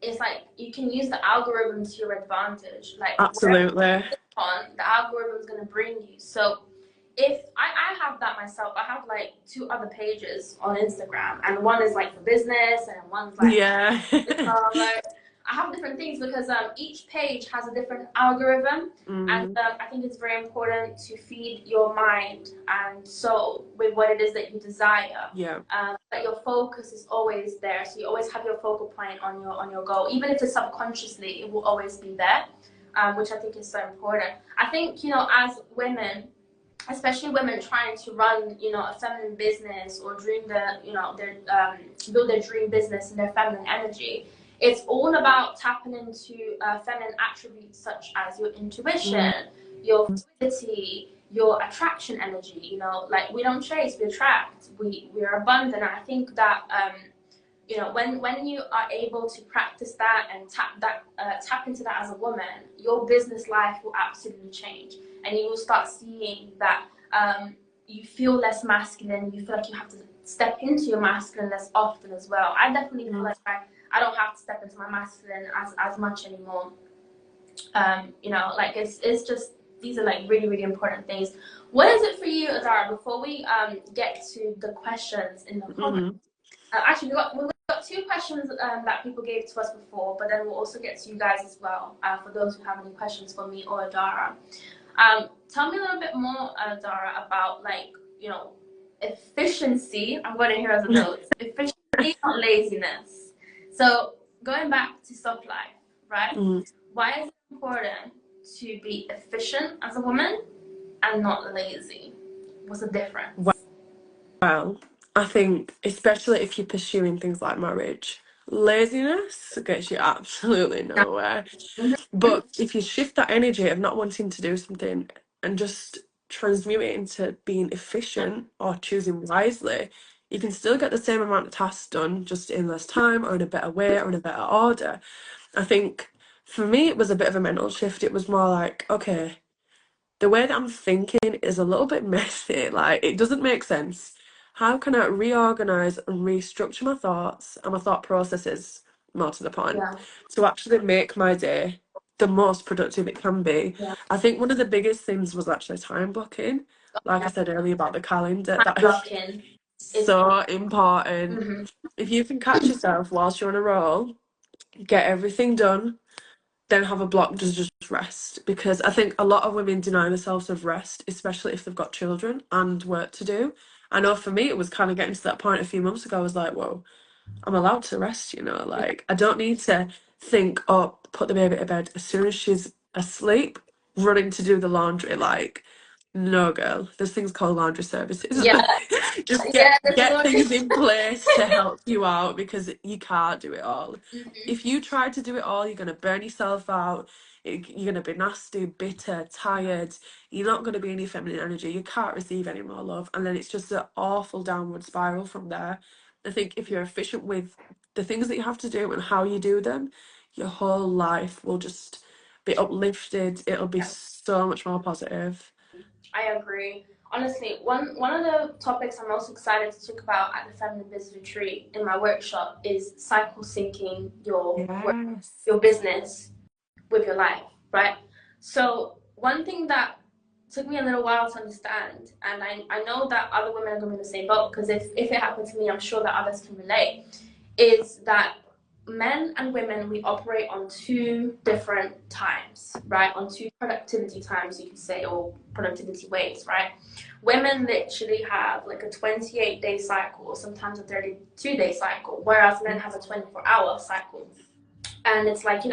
it's like you can use the algorithm to your advantage. Like, absolutely, the algorithm is going to bring you. So if I have that myself, I have like 2 other pages on Instagram, and one is like for business, and one's like like, I have different things because each page has a different algorithm, and I think it's very important to feed your mind and soul with what it is that you desire. That your focus is always there, so you always have your focal point on your goal, even if it's subconsciously, it will always be there, which I think is so important. I think as women, especially women trying to run, a feminine business or dream their build their dream business in their feminine energy. It's all about tapping into feminine attributes such as your intuition, your fluidity, your attraction energy. Like, we don't chase, we attract. We are abundant. And I think that when you are able to practice that and tap into that as a woman, your business life will absolutely change, and you will start seeing that you feel less masculine. You feel like you have to step into your masculine less often as well. I definitely feel like I don't have to step into my masculine as much anymore. Like it's just, these are like really, really important things. What is it for you, Adara, before we get to the questions in the comments? Actually, we've got 2 questions that people gave to us before, but then we'll also get to you guys as well, for those who have any questions for me or Adara. Tell me a little bit more, Adara, about efficiency. I'm going to hear as a note. Efficiency, not laziness. So going back to soft life, right? Why is it important to be efficient as a woman and not lazy? What's the difference? Well, I think especially if you're pursuing things like marriage, laziness gets you absolutely nowhere. But if you shift that energy of not wanting to do something and just transmute it into being efficient or choosing wisely, you can still get the same amount of tasks done, just in less time or in a better way or in a better order. I think for me, it was a bit of a mental shift. It was more like, okay, the way that I'm thinking is a little bit messy. Like, it doesn't make sense. How can I reorganize and restructure my thoughts and my thought processes, more to the point, to actually make my day the most productive it can be? I think one of the biggest things was actually time blocking. Like I said earlier about the calendar, that is so important. If you can catch yourself whilst you're on a roll, get everything done, then have a block to just rest, because I think a lot of women deny themselves of rest, especially if they've got children and work to do. I know for me it was kind of getting to that point a few months ago. I was like, whoa, I'm allowed to rest, you know, like I don't need to think, oh, put the baby to bed as soon as she's asleep, running to do the laundry. Like, no, girl, there's things called laundry services. Yeah, Just yeah, there's a get lot. things in place to help you out, because you can't do it all. Mhm. If you try to do it all, you're going to burn yourself out. You're going to be nasty, bitter, tired. You're not going to be any feminine energy. You can't receive any more love. And then it's just an awful downward spiral from there. I think if you're efficient with the things that you have to do and how you do them, your whole life will just be uplifted. It'll be so much more positive. I agree. Honestly, one of the topics I'm most excited to talk about at the Feminine Business Retreat in my workshop is cycle syncing your work, Yes. your business with your life, right? So one thing that took me a little while to understand, and I know that other women are going to be in the same boat, because if it happened to me, I'm sure that others can relate, is that men and women, we operate on two different times, right? On two productivity times, you could say, or productivity ways, right? Women literally have like a 28-day cycle, or sometimes a 32-day cycle, whereas men have a 24-hour cycle. And it's like,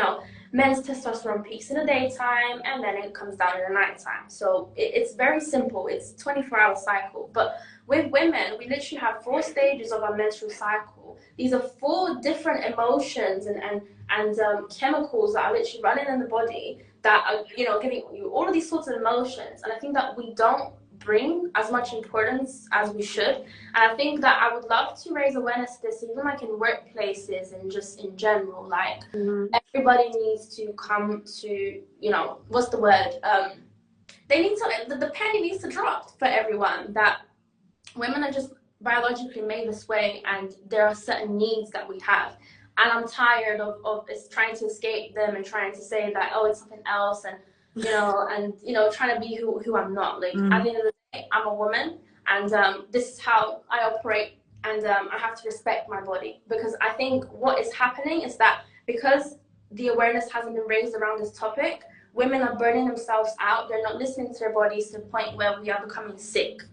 men's testosterone peaks in the daytime and then it comes down in the nighttime. So it's very simple. It's a 24-hour cycle. But with women, we literally have 4 stages of our menstrual cycle. These are 4 different emotions and chemicals that are literally running in the body that are, giving you all of these sorts of emotions. And I think that we don't bring as much importance as we should. And I think that I would love to raise awareness to this, even like in workplaces and just in general. Like, everybody needs to come to, what's the word? They need to, the penny needs to drop for everyone that women are just biologically made this way, and there are certain needs that we have. And I'm tired of trying to escape them and trying to say that, oh, it's something else, and trying to be who I'm not. Like, at the end of the day, I'm a woman, and this is how I operate, and I have to respect my body, because I think what is happening is that because the awareness hasn't been raised around this topic, women are burning themselves out. They're not listening to their bodies to the point where we are becoming sick.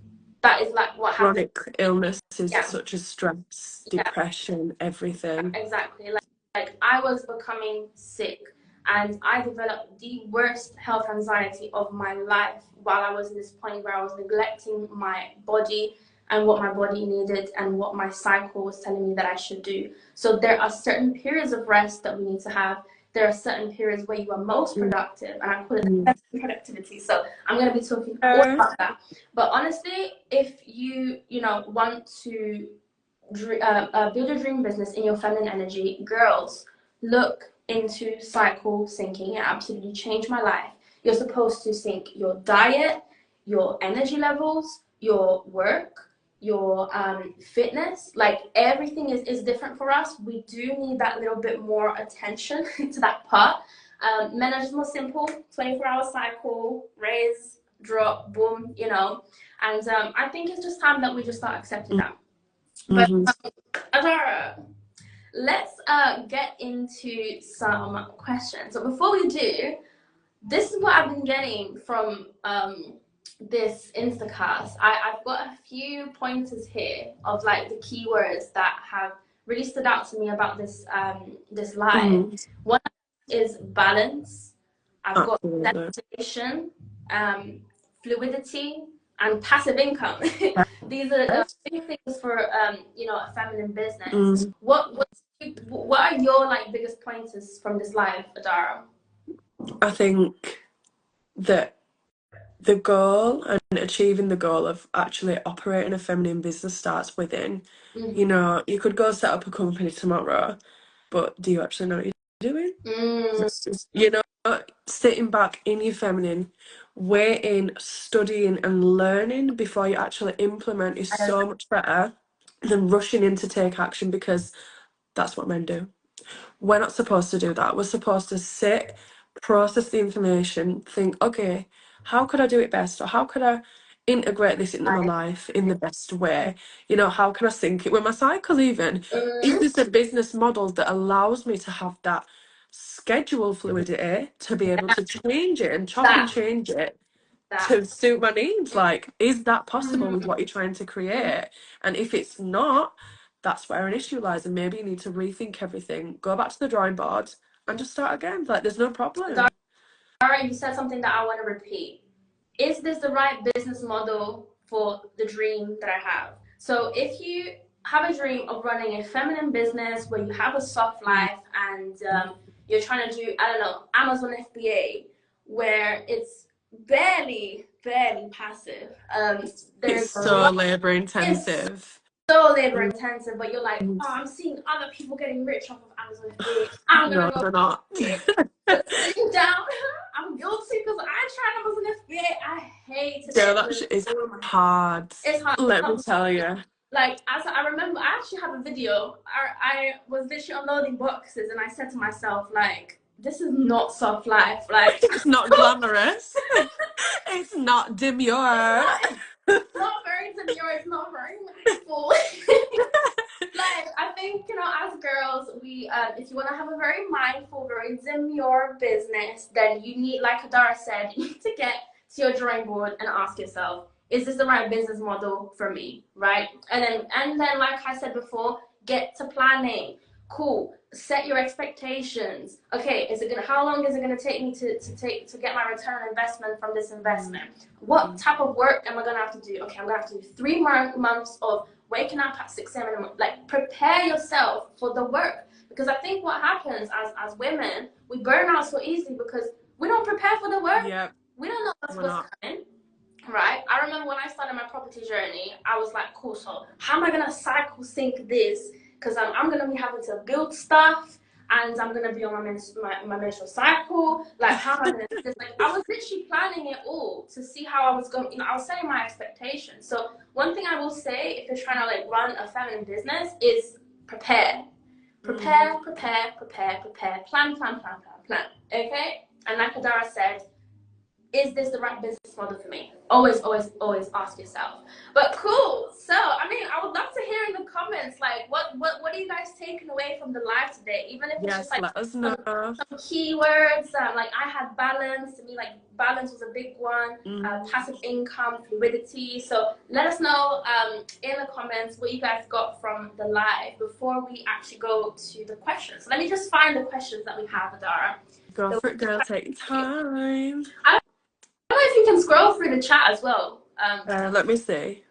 That is like what happens. Chronic illnesses Yeah. such as stress, Yeah. depression, everything. Exactly. Like I was becoming sick, and I developed the worst health anxiety of my life while I was in this point where I was neglecting my body and what my body needed and what my cycle was telling me that I should do. So there are certain periods of rest that we need to have. There are certain periods where you are most productive, and I call it productivity. So I'm going to be talking all about that. But honestly, if you want to build a dream business in your feminine energy, girls, look into cycle syncing. It absolutely changed my life. You're supposed to sync your diet, your energy levels, your work, your fitness. Like, everything is different for us. We do need that little bit more attention to that part. Men are just more simple, 24-hour cycle, raise, drop, boom, and I think it's just time that we just start accepting that. But Adara, let's get into some questions. So before we do, this is what I've been getting from this Instacast. I've got a few pointers here of like the keywords that have really stood out to me about this this live. One is balance. I've got sensation, fluidity, and passive income. These are big things for a feminine business. What are your like biggest pointers from this live, Adara? I think that the goal and achieving the goal of actually operating a feminine business starts within. You know, you could go set up a company tomorrow, but do you actually know what you're doing? You know, sitting back in your feminine, waiting, studying and learning before you actually implement is so much better than rushing in to take action, because that's what men do. We're not supposed to do that. We're supposed to sit, process the information, think, okay, how could I do it best? Or how could I integrate this into my life in the best way? You know, how can I sync it with my cycle even? Is this a business model that allows me to have that schedule fluidity to be able to change it and chop and change it to suit my needs. Like, is that possible with what you're trying to create? And if it's not, that's where an issue lies, and maybe you need to rethink everything, go back to the drawing board and just start again. Like, there's no problem. Dara, you said something that I want to repeat. Is this the right business model for the dream that I have? So if you have a dream of running a feminine business where you have a soft life and you're trying to do, I don't know, Amazon FBA, where it's barely passive. It's so labor intensive. So labor intensive, but you're like, oh, I'm seeing other people getting rich off of Amazon FBA. I'm gonna go. They're not. Sitting down, I'm guilty because I tried Amazon FBA. I hate it. Girl, that shit is hard. It's hard. Let me tell you. Like, as I remember, I actually have a video. I was literally unloading boxes, and I said to myself, like, this is not soft life. Like, it's not glamorous. It's not demure. It's not very demure. It's not very mindful. Like, I think, you know, as girls, we if you want to have a very mindful, very demure business, then you need, like Adara said, you need to get to your drawing board and ask yourself, is this the right business model for me, right? And then, like I said before, get to planning. Cool. Set your expectations. Okay, how long is it gonna take me to get my return on investment from this investment? What type of work am I gonna have to do? Okay, I'm gonna have to do 3 months of waking up at 6 a.m. Like, prepare yourself for the work, because I think what happens as women, we burn out so easily because we don't prepare for the work. Yep. We don't know what's coming. Right? I remember when I started my property journey, I was like, cool, so how am I gonna cycle sync this? Because I'm going to be having to build stuff, and I'm going to be on my menstrual cycle. Like, how am I going to do this? Like, I was literally planning it all to see how I was going. You know, I was setting my expectations. So one thing I will say, if you're trying to, like, run a feminine business, is prepare. Prepare. Plan. Okay? And like Adara said, is this the right business model for me? Always ask yourself. But cool. So, I mean, I would love to hear in the comments, like, what are you guys taking away from the live today? Even if it's just like let us know. Some keywords. Like, I had balance. To me, like, balance was a big one. Passive income, fluidity. So let us know in the comments what you guys got from the live before we actually go to the questions. So let me just find the questions that we have, Adara. Go for it, girl. Take your time. I don't know if you can scroll through the chat as well. Let me see.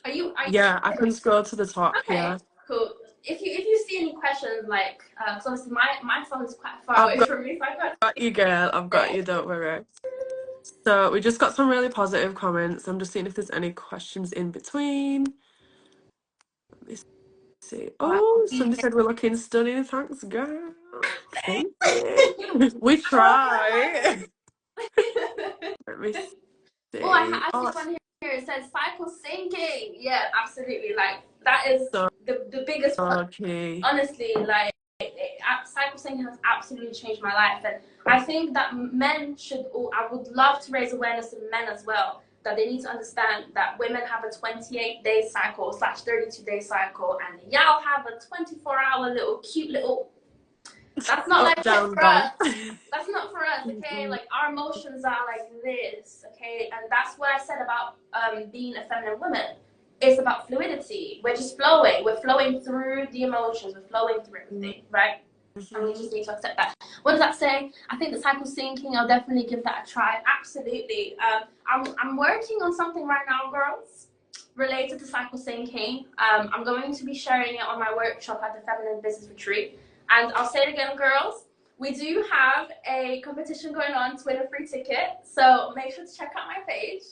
Are you yeah, I can scroll to the top. Okay, yeah. Cool. If you see any questions, like, because obviously my phone is quite far away from me, so I've got you, girl. I've got you. Don't worry. So we just got some really positive comments. I'm just seeing if there's any questions in between. Let me see. Oh, somebody said we're looking stunning. Thanks, girl. Thank you. We try. Let me see. Oh, I actually want to hear it says cycle syncing. Yeah, absolutely. Like, that is the biggest one. Okay. Honestly, like, cycle syncing has absolutely changed my life, and I think that men should. I would love to raise awareness of men as well, that they need to understand that women have a 28-day cycle / 32-day cycle, and y'all have a 24-hour little cute little. That's not like for us. That's not for us, okay? Like, our emotions are like this, okay? And that's what I said about being a feminine woman. It's about fluidity. We're just flowing. We're flowing through the emotions. We're flowing through everything, right? And we just need to accept that. What does that say? I think the cycle syncing, I'll definitely give that a try. Absolutely. I'm working on something right now, girls, related to cycle syncing. I'm going to be sharing it on my workshop at the Feminine Business Retreat. And I'll say it again, girls, we do have a competition going on, Twitter free ticket. So make sure to check out my page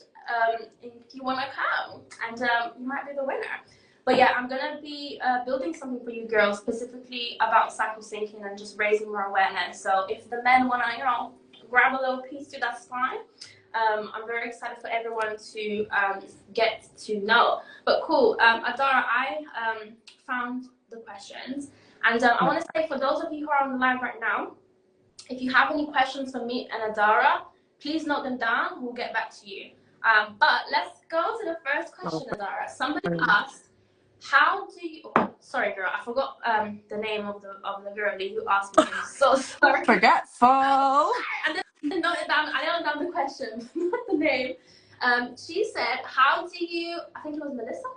if you want to come, and you might be the winner. But yeah, I'm going to be building something for you girls specifically about cycle syncing and just raising more awareness. So if the men want to, you know, grab a little piece too, that's fine. I'm very excited for everyone to get to know. But cool, Adara, I found the questions. And I want to say, for those of you who are on the live right now, if you have any questions for me and Adara, please note them down. We'll get back to you. But let's go to the first question, Adara. Somebody asked, how do you? Oh, sorry, girl, I forgot the name of the girlie who asked me. I'm so sorry. Forgetful. I didn't note it down. I didn't note down the question, not the name. She said, "How do you?" I think it was Melissa.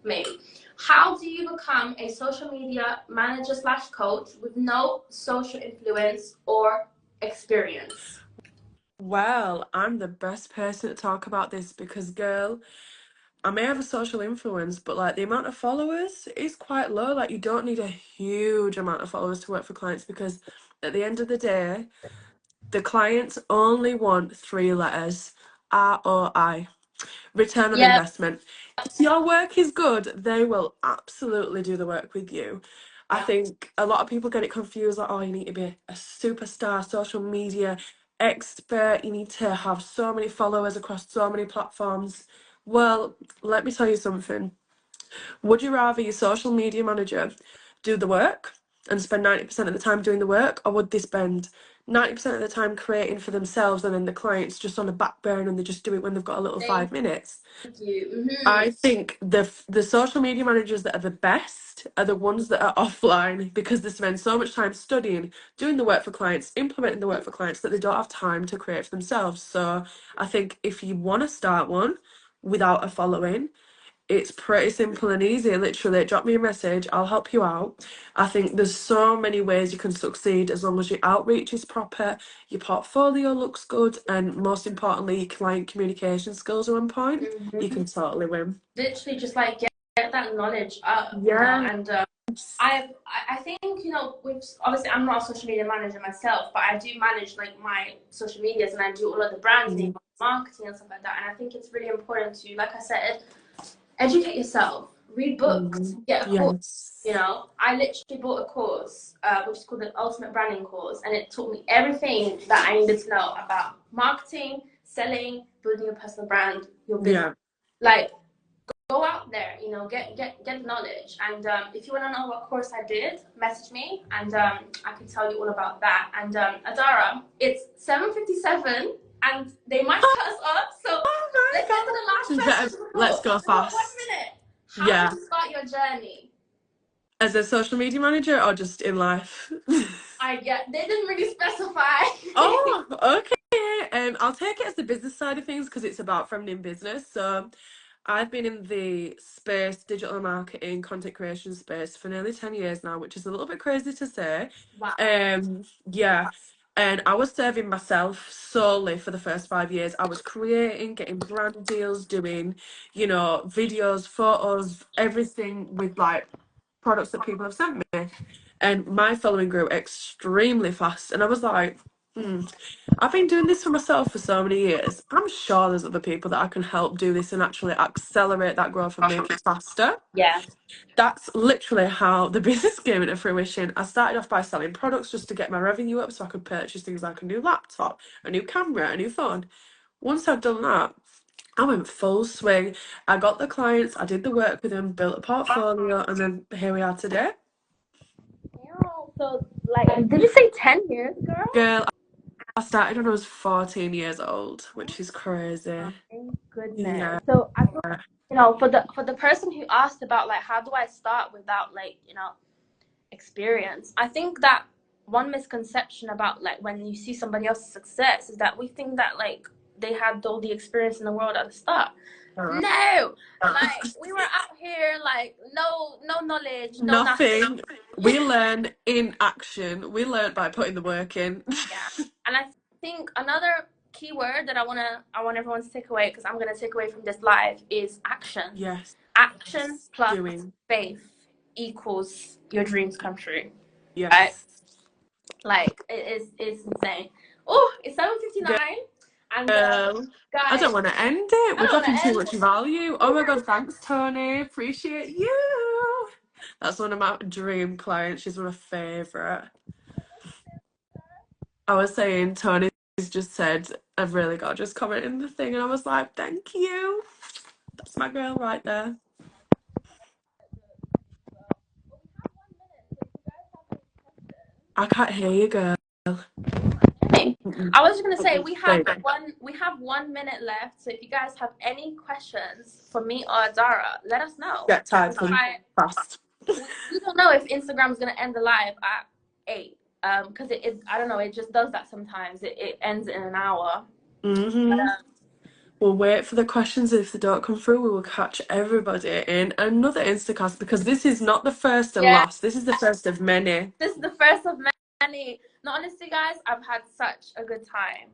Maybe. How do you become a social media manager / coach with no social influence or experience? Well, I'm the best person to talk about this because, girl, I may have a social influence, but like the amount of followers is quite low. Like, you don't need a huge amount of followers to work for clients because at the end of the day, the clients only want 3 letters: ROI. Return on Yeah. investment. If your work is good, they will absolutely do the work with you. I think a lot of people get it confused, like, oh, you need to be a superstar social media expert, you need to have so many followers across so many platforms. Well, let me tell you something. Would you rather your social media manager do the work and spend 90% of the time doing the work, or would they spend 90% of the time creating for themselves and then the clients just on the back burner and they just do it when they've got a little 5 minutes? Thank you. I think the social media managers that are the best are the ones that are offline because they spend so much time studying, doing the work for clients, implementing the work for clients that they don't have time to create for themselves. So I think if you want to start one without a following, it's pretty simple and easy. Literally, drop me a message, I'll help you out. I think there's so many ways you can succeed as long as your outreach is proper, your portfolio looks good, and most importantly, your client communication skills are on point. You can totally win. Literally, just like get that knowledge up, Yeah. and I think, with obviously I'm not a social media manager myself, but I do manage like my social medias and I do all of the branding, marketing and stuff like that. And I think it's really important to, like I said, educate yourself, read books, get a course. Yes. I literally bought a course, which is called the Ultimate Branding Course, and it taught me everything that I needed to know about marketing, selling, building your personal brand, your business. Like, go out there, get knowledge. And if you want to know what course I did, message me, and I can tell you all about that. And Adara, it's 7:57, and they might cut us off. So let's get to the last question. Let's go fast. 1 minute. How did you start your journey? As a social media manager or just in life? They didn't really specify. Oh, okay. I'll take it as the business side of things because it's about feminine business. So I've been in the space, digital marketing, content creation space for nearly 10 years now, which is a little bit crazy to say. Wow. Yeah. And I was serving myself solely for the first 5 years. I was creating, getting brand deals, doing, videos, photos, everything with like products that people have sent me. And my following grew extremely fast. And I was like, I've been doing this for myself for so many years. I'm sure there's other people that I can help do this and actually accelerate that growth and make it faster. Yeah. That's literally how the business came into fruition. I started off by selling products just to get my revenue up so I could purchase things like a new laptop, a new camera, a new phone. Once I'd done that, I went full swing. I got the clients, I did the work with them, built a portfolio, and then here we are today. So, like, did you say 10 years, girl? Girl, I started when I was 14 years old, which is crazy. Thank goodness. Yeah. So I feel, for the person who asked about like how do I start without like experience, I think that one misconception about like when you see somebody else's success is that we think that like they had all the experience in the world at the start. No, like we were out here like no knowledge, nothing. We learn in action. We learn by putting the work in. Yeah, and I think another key word that I want everyone to take away, because I'm gonna take away from this live, is action. Yes. Action plus Doing. faith equals your dreams come true. Yes. Right? Like it's insane. Oh, it's 7:59. And guys, I don't want to end it. We're dropping too much value. Oh my god, thanks, Tony. Appreciate you. That's one of my dream clients. She's one of my favourite. I was saying, Tony's just said a really gorgeous comment in the thing, and I was like, thank you. That's my girl right there. I can't hear you, girl. I was just gonna say we There have you go. 1 minute left. So if you guys have any questions for me or Zara, let us know. Get typing fast. We don't know if Instagram is gonna end the live at 8. Because it I don't know, it just does that sometimes. It ends in an hour. We'll wait for the questions. If they don't come through, we will catch everybody in another Instacast, because this is not the first and last. This is the first of many. This is the first of many. No, honestly, guys, I've had such a good time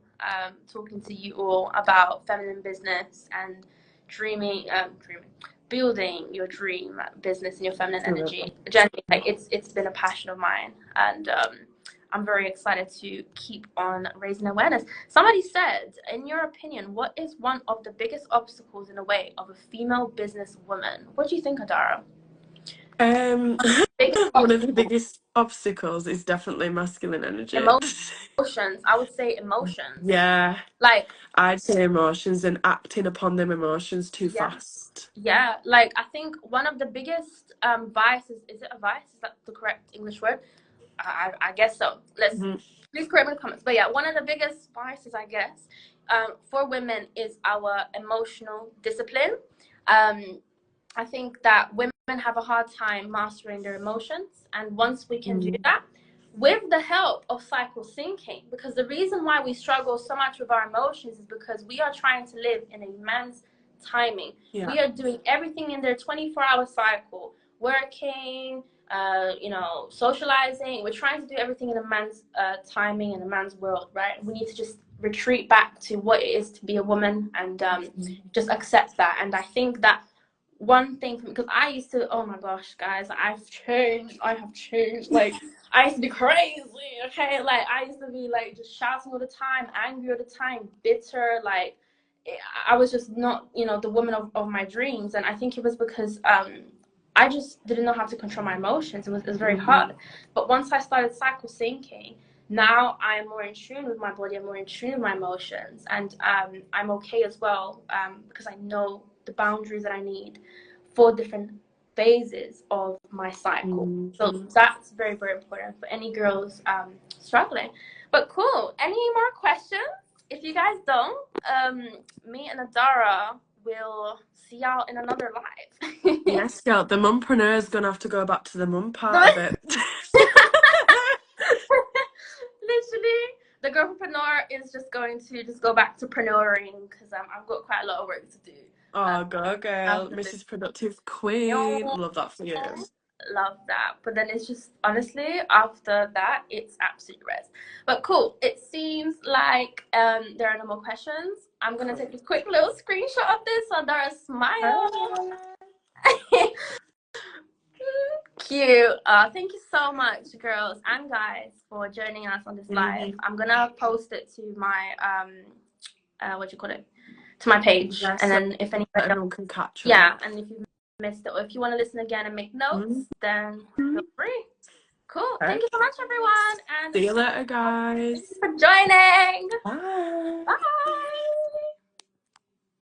talking to you all about feminine business and building your dream business and your feminine energy. Generally, like, it's been a passion of mine, and I'm very excited to keep on raising awareness. Somebody said, in your opinion, what is one of the biggest obstacles in the way of a female businesswoman? What do you think, Adara? One of the biggest obstacles is definitely masculine energy. Emotions. I would say emotions. Yeah. Like, I'd say emotions and acting upon them emotions too fast. Yeah, like I think one of the biggest biases, is it a bias? Is that the correct English word? I guess so. Please correct me in the comments. But yeah, one of the biggest biases, I guess, for women is our emotional discipline. I think that women have a hard time mastering their emotions, and once we can do that, with the help of cycle syncing, because the reason why we struggle so much with our emotions is because we are trying to live in a man's timing. We are doing everything in their 24-hour cycle, working, socializing. We're trying to do everything in a man's timing, in a man's world, right? We need to just retreat back to what it is to be a woman and just accept that. And I think that one thing, because I used to, oh my gosh, guys, I have changed. Like, I used to be crazy, okay? Like, I used to be, like, just shouting all the time, angry all the time, bitter. Like, I was just not, the woman of my dreams. And I think it was because I just didn't know how to control my emotions. It was very hard. But once I started cycle syncing, now I'm more in tune with my body. I'm more in tune with my emotions. And I'm okay as well, because I know the boundaries that I need for different phases of my cycle. So that's very, very important for any girls struggling. But cool. Any more questions? If you guys don't, me and Adara will see y'all in another live. Yes, girl. The mumpreneur is going to have to go back to the mum part of it. Literally, the girlpreneur is just going to go back to preneuring, because I've got quite a lot of work to do. Oh, go girl. Mrs. Productive Queen. Love that for you. Love that. But then it's just, honestly, after that, it's absolute rest. But cool. It seems like there are no more questions. I'm going to take a quick little screenshot of this so Dara smile. Cute. Thank you so much, girls and guys, for joining us on this live. I'm going to post it to my, to my page. Yes, and then if anybody everyone can catch up. Yeah, and if you missed it, or if you want to listen again and make notes, then feel free. Cool. Thank you so much, everyone. And see you later, guys. Thank you for joining. Bye.